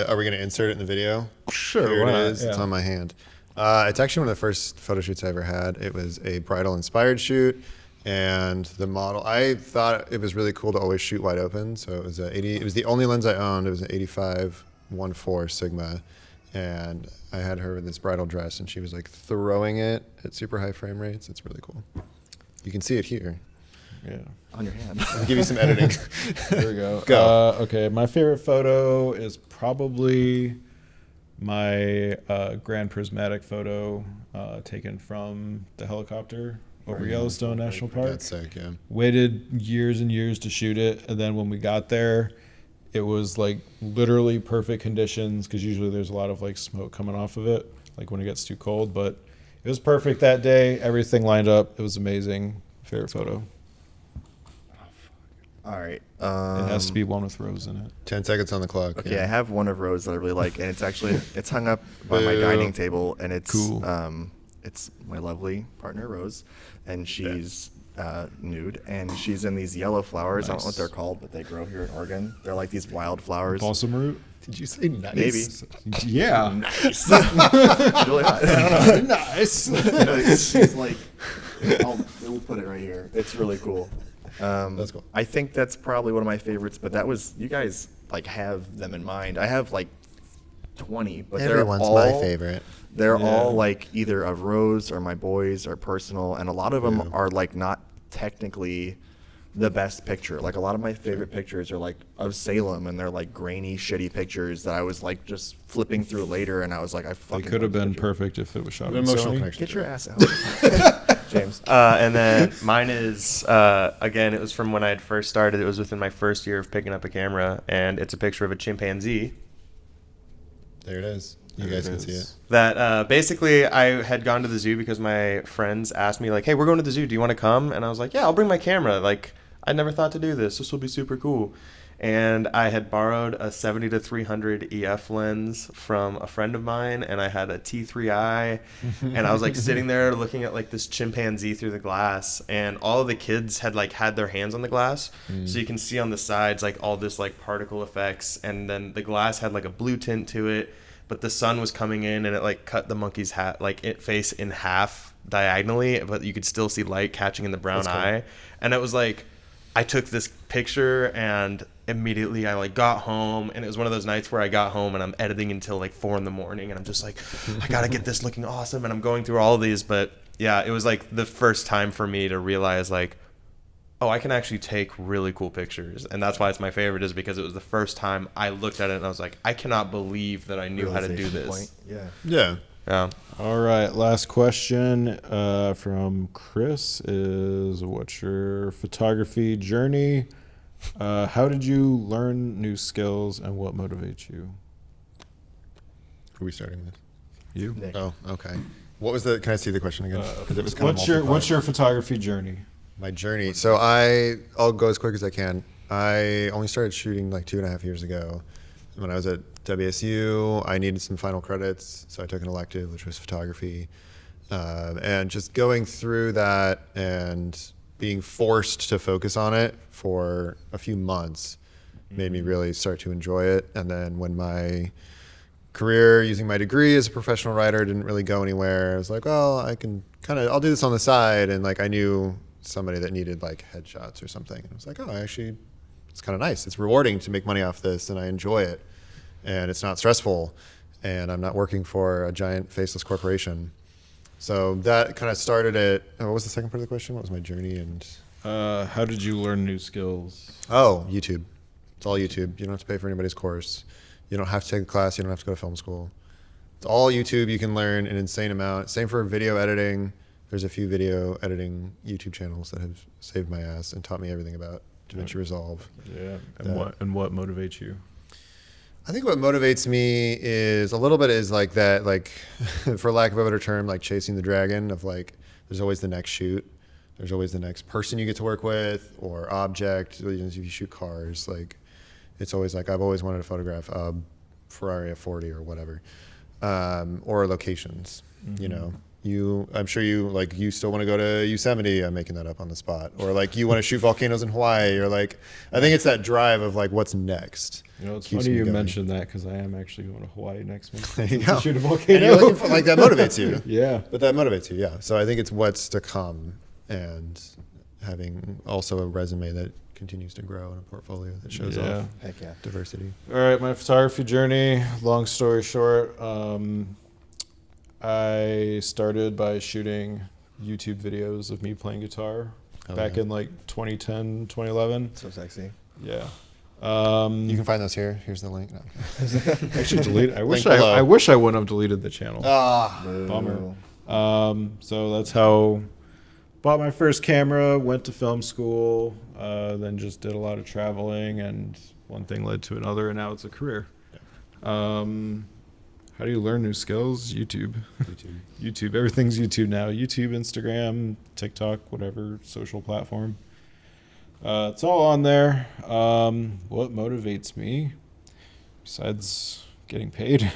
Are we going to insert it in the video? Sure, Here why it not? is. It's Yeah. on my hand. It's actually one of the first photo shoots I ever had. It was a bridal inspired shoot, and the model. I thought it was really cool to always shoot wide open. So it was It was the only lens I owned. It was an 85-1.4 Sigma, and I had her in this bridal dress, and she was like throwing it at super high frame rates. It's really cool. You can see it here. Yeah. On your hand. I'll give you some editing. There we go. Go. Okay, my favorite photo is probably my Grand Prismatic photo taken from the helicopter over Yellowstone National Park. That's sick, yeah. Waited years and years to shoot it, and then when we got there, it was like literally perfect conditions, because usually there's a lot of like smoke coming off of it, like when it gets too cold. But it was perfect that day. Everything lined up. It was amazing. Favorite photo. All right. It has to be one with Rose in it. 10 seconds on the clock. Okay, yeah. I have one of Rose that I really like, and it's hung up by my Boo. dining table, and it's Cool. It's my lovely partner Rose, and she's nude, and she's in these yellow flowers. I don't know what Nice. they're called, but they grow here in Oregon. They're like these wild flowers. Balsam root. Did you say nice? Maybe. Yeah. Nice. It's really hot. I don't know. Nice. It's like, we'll put it right here. It's really cool. That's cool. I think that's probably one of my favorites, but that was, you guys like have them in mind. I have like 20, but Everyone's they're all my favorite. They're Yeah. all like either of Rose or my boys or personal, and a lot of them are like not technically the best picture. Like a lot of my favorite pictures are like of Salem, and they're like grainy, shitty pictures that I was like just flipping through later, and I was like, I They fucking could have love been this picture. perfect if it was shot The in emotional Sony. connection. Get your ass out, James. And then mine is, again, it was from when I had first started. It was within my first year of picking up a camera, and it's a picture of a chimpanzee There it is. You There guys it can see is. it. that basically I had gone to the zoo because my friends asked me, like, hey, we're going to the zoo. Do you want to come? And I was like, yeah, I'll bring my camera. Like, I never thought to do this. This will be super cool. And I had borrowed a 70-300 EF lens from a friend of mine, and I had a T3i, and I was like sitting there looking at like this chimpanzee through the glass, and all of the kids had like had their hands on the glass, so you can see on the sides like all this like particle effects, and then the glass had like a blue tint to it, but the sun was coming in and it like cut the monkey's face in half diagonally, but you could still see light catching in the brown eye, and it was like I took this picture, and immediately I like got home, and it was one of those nights where I got home and I'm editing until like 4 a.m, and I'm just like, I gotta get this looking awesome, and I'm going through all of these. But yeah, it was like the first time for me to realize like, oh, I can actually take really cool pictures, and that's why it's my favorite, is because it was the first time I looked at it and I was like, I cannot believe that I knew how to do Realization this. point. Yeah. Yeah. Yeah. All right, last question from Chris is, what's your photography journey? How did you learn new skills, and what motivates you? Who are we starting with? You. Nick. Oh, okay. What was the? Can I see the question again? 'Cause it was kind of What's multi-part. your photography journey? My journey. So I'll go as quick as I can. I only started shooting like 2.5 years ago. when I was at WSU, I needed some final credits, so I took an elective, which was photography. And just going through that and being forced to focus on it for a few months made me really start to enjoy it. And then when my career using my degree as a professional writer didn't really go anywhere, I was like, well, I'll do this on the side. And like I knew somebody that needed like headshots or something. And I was like, oh, actually, it's kind of nice. It's rewarding to make money off this, and I enjoy it. And it's not stressful, and I'm not working for a giant faceless corporation. So that kind of started it. What was the second part of the question? What was my journey? And how did you learn new skills? Oh, YouTube. It's all YouTube. You don't have to pay for anybody's course. You don't have to take a class. You don't have to go to film school. It's all YouTube. You can learn an insane amount. Same for video editing. There's a few video editing YouTube channels that have saved my ass and taught me everything about DaVinci Resolve. Yeah. And what motivates you? I think what motivates me is a little bit is like that, like for lack of a better term, like chasing the dragon of like, there's always the next shoot. There's always the next person you get to work with or object. If you shoot cars, like it's always like, I've always wanted to photograph a Ferrari F40 or whatever, or locations, you know. I'm sure you still want to go to Yosemite. I'm making that up on the spot. Or like you want to shoot volcanoes in Hawaii, or like, I think it's that drive of like, what's next? You know, it's funny you mentioned that because I am actually going to Hawaii next month there you to go. shoot a volcano. And you're looking for, like that motivates you. Yeah. But that motivates you, yeah. So I think it's what's to come, and having also a resume that continues to grow and a portfolio that shows off Heck yeah. diversity. All right, my photography journey, long story short, I started by shooting YouTube videos of me playing guitar back in like 2010, 2011. So sexy. Yeah. You can find those here. Here's the link. No. Actually, delete. I wish Link below. I wish I wouldn't have deleted the channel. Bummer. So that's how bought my first camera, went to film school, then just did a lot of traveling, and one thing led to another, and now it's a career. How do you learn new skills? YouTube. YouTube. Everything's YouTube now. YouTube, Instagram, TikTok, whatever social platform. It's all on there. What motivates me besides getting paid?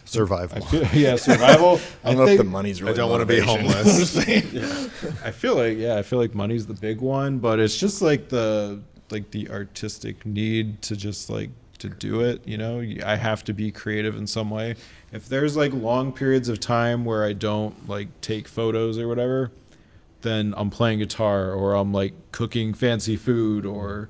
Survival. Survival. I don't know if the money's really I don't want to be motivation. homeless. I feel like money's the big one, but it's just like the artistic need to just like to do it, you know. I have to be creative in some way. If there's like long periods of time where I don't like take photos or whatever, then I'm playing guitar or I'm like cooking fancy food or,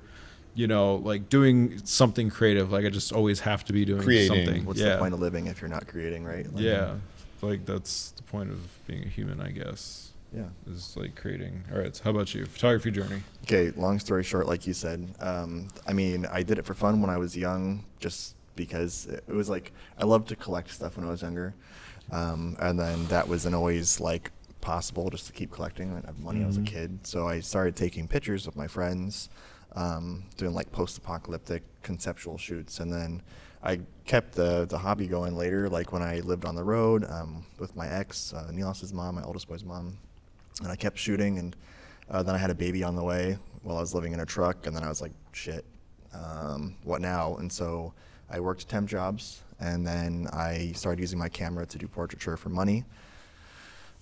you know, like doing something creative. Like I just always have to be doing something. What's the point of living if you're not creating, right? Like, yeah. Like that's the point of being a human, I guess. Yeah. Is like creating. All right. So how about you? Photography journey. Okay. Long story short, like you said, I mean, I did it for fun when I was young, just because it was like, I loved to collect stuff when I was younger. And then that wasn't always like possible just to keep collecting. I didn't have money. I was a kid. So I started taking pictures with my friends, doing like post-apocalyptic conceptual shoots. And then I kept the hobby going later, like when I lived on the road with my ex, Nilas's mom, my oldest boy's mom. And I kept shooting, and then I had a baby on the way while I was living in a truck, and then I was like, shit, what now? And so I worked temp jobs, and then I started using my camera to do portraiture for money.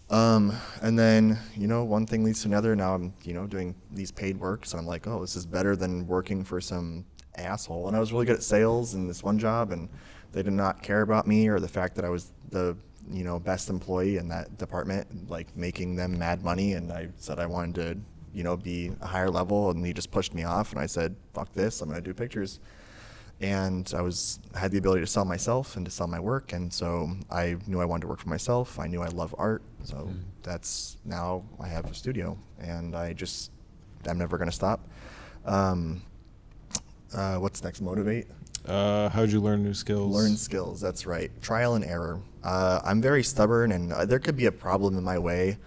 And then, you know, one thing leads to another. Now I'm, you know, doing these paid works, and I'm like, oh, this is better than working for some asshole. And I was really good at sales in this one job, and they did not care about me or the fact that I was the, you know, best employee in that department, like making them mad money. And I said I wanted to, you know, be a higher level, and he just pushed me off, and I said, fuck this, I'm gonna do pictures. And had the ability to sell myself and to sell my work, and so I knew I wanted to work for myself. I knew I love art, so that's, now I have a studio, and I'm never gonna stop. What's next? Motivate? How'd you learn new skills? Learn skills, that's right. Trial and error. I'm very stubborn, and there could be a problem in my way,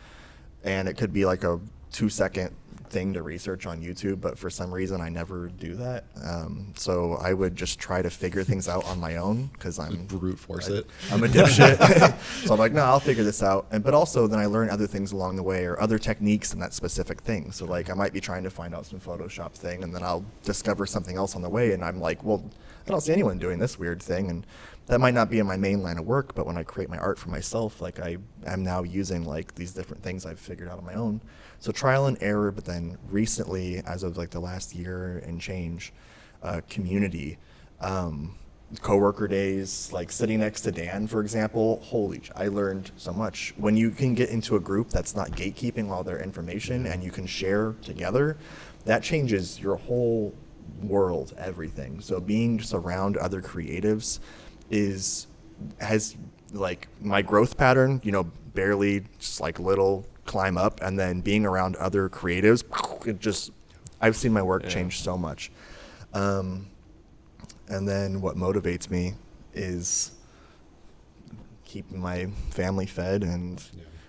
and it could be like a 2-second thing to research on YouTube, but for some reason I never do that. So I would just try to figure things out on my own, because I'm brute force it. I'm a dipshit. So I'm like, no, I'll figure this out. But also then I learn other things along the way, or other techniques in that specific thing. So like I might be trying to find out some Photoshop thing, and then I'll discover something else on the way, and I'm like, well, I don't see anyone doing this weird thing. And that might not be in my main line of work, but when I create my art for myself, like I'm now using like these different things I've figured out on my own. So trial and error, but then recently, as of like the last year and change, community, coworker days, like sitting next to Dan, for example, I learned so much. When you can get into a group that's not gatekeeping all their information and you can share together, that changes your whole world, everything. So being just around other creatives has like my growth pattern, barely just like little climb up, and then being around other creatives, I've seen my work change so much. And then what motivates me is keeping my family fed and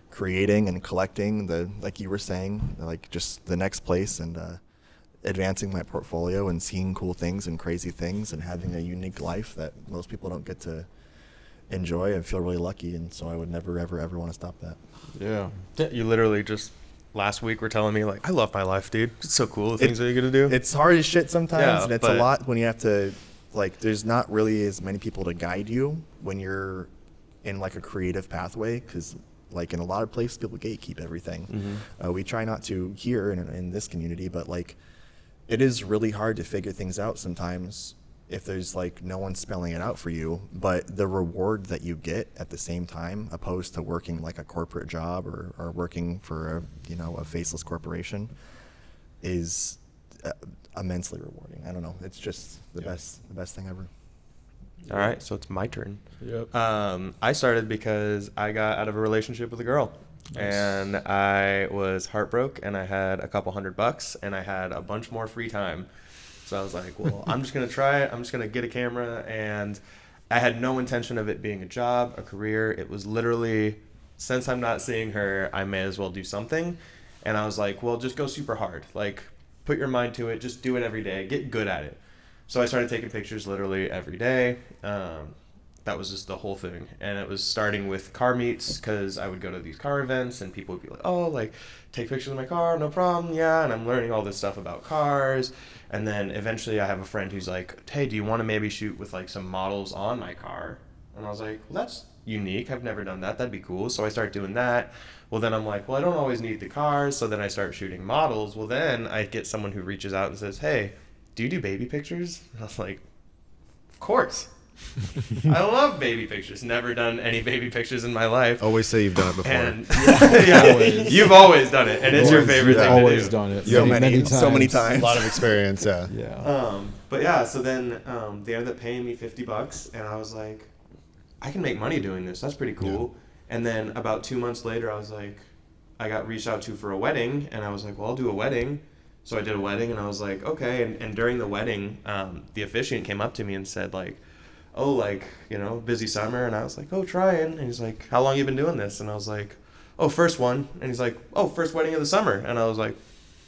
creating and collecting like you were saying, like just the next place, and advancing my portfolio and seeing cool things and crazy things and having a unique life that most people don't get to enjoy. I feel really lucky, and so I would never, ever, ever want to stop that. Yeah. You literally just last week were telling me, like, I love my life, dude. It's so cool, the things that you're going to do. It's hard as shit sometimes, and it's a but lot when you have to, like, there's not really as many people to guide you when you're in, like, a creative pathway, because, like, in a lot of places, people gatekeep everything. We try not to here in this community, but, like, it is really hard to figure things out sometimes if there's like no one spelling it out for you, but the reward that you get at the same time, opposed to working like a corporate job or working for a faceless corporation, is immensely rewarding. I don't know. It's just the best thing ever. All right, so it's my turn. Yep. I started because I got out of a relationship with a girl. Nice. And I was heartbroken, and I had a couple $100, and I had a bunch more free time. So I was like, well, I'm just going to try it. I'm just going to get a camera. And I had no intention of it being a job, a career. It was literally, since I'm not seeing her, I may as well do something. And I was like, well, just go super hard. Like, put your mind to it. Just do it every day. Get good at it. So I started taking pictures literally every day. That was just the whole thing. And it was starting with car meets, because I would go to these car events and people would be like, oh, like, take pictures of my car, no problem, yeah. And I'm learning all this stuff about cars. And then eventually I have a friend who's like, hey, do you want to maybe shoot with like some models on my car? And I was like, well, that's unique. I've never done that. That'd be cool. So I start doing that. Well, then I'm like, well, I don't always need the cars. So then I start shooting models. Well, then I get someone who reaches out and says, hey, do you do baby pictures? And I was like, of course. I love baby pictures. Never done any baby pictures in my life. Always say you've done it before. And you've always done it, and it's your favorite thing to do. Always done it. So many times. A lot of experience, yeah. Yeah. But yeah, so then they ended up paying me $50, and I was like, I can make money doing this. That's pretty cool. Yeah. And then about 2 months later, I was like, I got reached out to for a wedding, and I was like, well, I'll do a wedding. So I did a wedding, and I was like, okay. And during the wedding, the officiant came up to me and said, like, oh, like, busy summer. And I was like, oh, trying. And he's like, how long you been doing this? And I was like, oh, first one. And he's like, oh, first wedding of the summer. And I was like,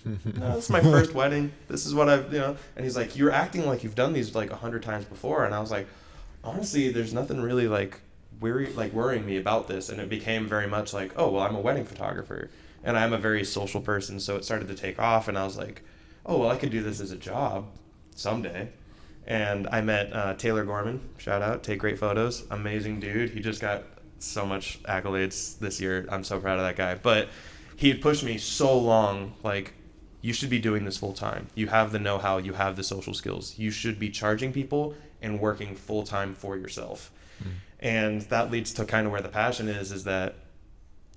no, this is my first wedding. This is what I've, And he's like, you're acting like you've done these like 100 times before. And I was like, honestly, there's nothing really like worrying me about this. And it became very much like, oh, well, I'm a wedding photographer. And I'm a very social person. So it started to take off. And I was like, oh, well, I could do this as a job someday. And I met Taylor Gorman, shout out, take great photos, amazing dude. He just got so much accolades this year. I'm so proud of that guy. But he had pushed me so long, like, you should be doing this full time. You have the know-how, you have the social skills. You should be charging people and working full time for yourself. And that leads to kind of where the passion is that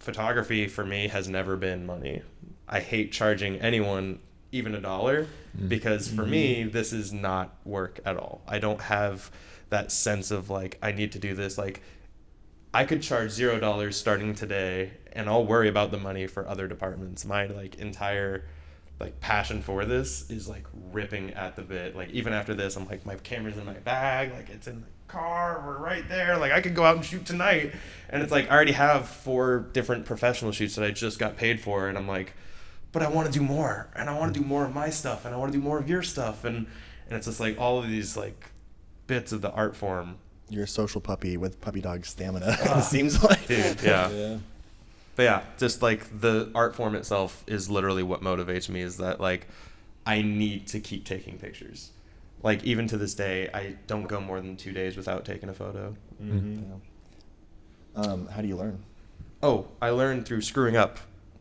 photography for me has never been money. I hate charging anyone even $1, because for me, this is not work at all. I don't have that sense of like, I need to do this. Like, I could charge $0 starting today, and I'll worry about the money for other departments. My like entire like passion for this is like ripping at the bit. Like, even after this, I'm like, my camera's in my bag, like it's in the car, we're right there. Like, I could go out and shoot tonight. And it's like, I already have 4 different professional shoots that I just got paid for, and I'm like, but I want to do more, and I want to do more of my stuff, and I want to do more of your stuff, and it's just like all of these like bits of the art form. You're a social puppy with puppy dog stamina. It seems like, dude, yeah. But yeah, just like the art form itself is literally what motivates me. Is that like I need to keep taking pictures. Like, even to this day, I don't go more than 2 days without taking a photo. How do you learn? Oh, I learned through screwing up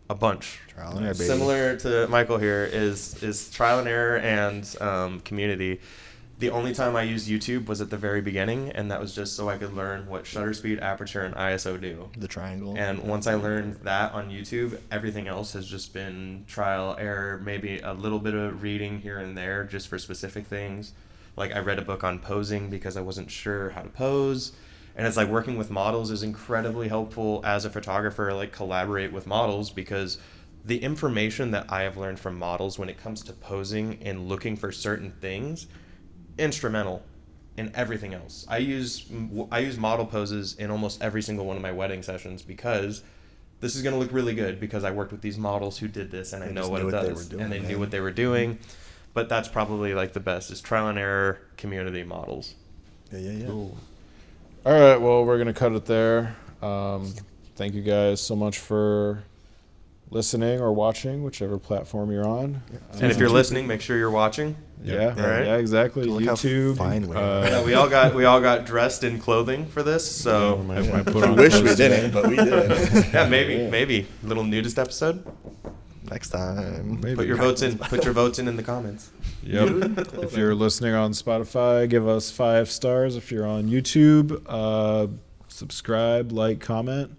a bunch. Trial and error, baby. Similar to Michael here is trial and error and community. The only time I used YouTube was at the very beginning, and that was just so I could learn what shutter speed, aperture, and ISO do. The triangle. And once I learned that on YouTube, everything else has just been trial, error, maybe a little bit of reading here and there just for specific things. Like, I read a book on posing because I wasn't sure how to pose. And it's like working with models is incredibly helpful as a photographer, like collaborate with models, because the information that I have learned from models when it comes to posing and looking for certain things, instrumental in everything else. I use model poses in almost every single one of my wedding sessions because this is going to look really good because I worked with these models who did this and I know what it does, and they knew what they were doing. But that's probably like the best is trial and error community models. Yeah. Cool. All right, well, we're going to cut it there. Thank you guys so much for listening or watching, whichever platform you're on. And if you're listening, make sure you're watching. Yeah, Right? yeah, exactly. Look how YouTube. fine we are. Yeah, we all got dressed in clothing for this, so I put on I wish we clothes today. didn't, but we did. yeah, maybe little nudist episode. Next time. Maybe. Put your votes in the comments. Yep. If you're listening on Spotify, give us 5 stars. If you're on YouTube, subscribe, like, comment.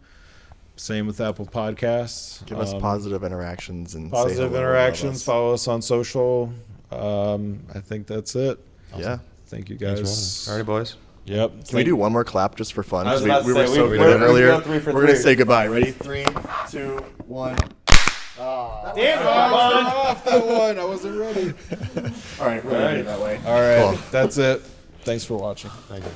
Same with Apple Podcasts. Give us positive interactions and say Positive hello, interactions. love Follow us on social. I think that's it. us. Yeah. Thank you Thanks for guys. Alrighty, boys. Yep. Can we do one more clap just for fun? I was 'Cause about to we were say, so we- good at it we're earlier. going 3 for We're going to 3. say goodbye. Ready? 3, 2, 1. Damn, off that one. I wasn't ready. All right. We're going to do it that way. All right. Cool. That's it. Thanks for watching. Thank you.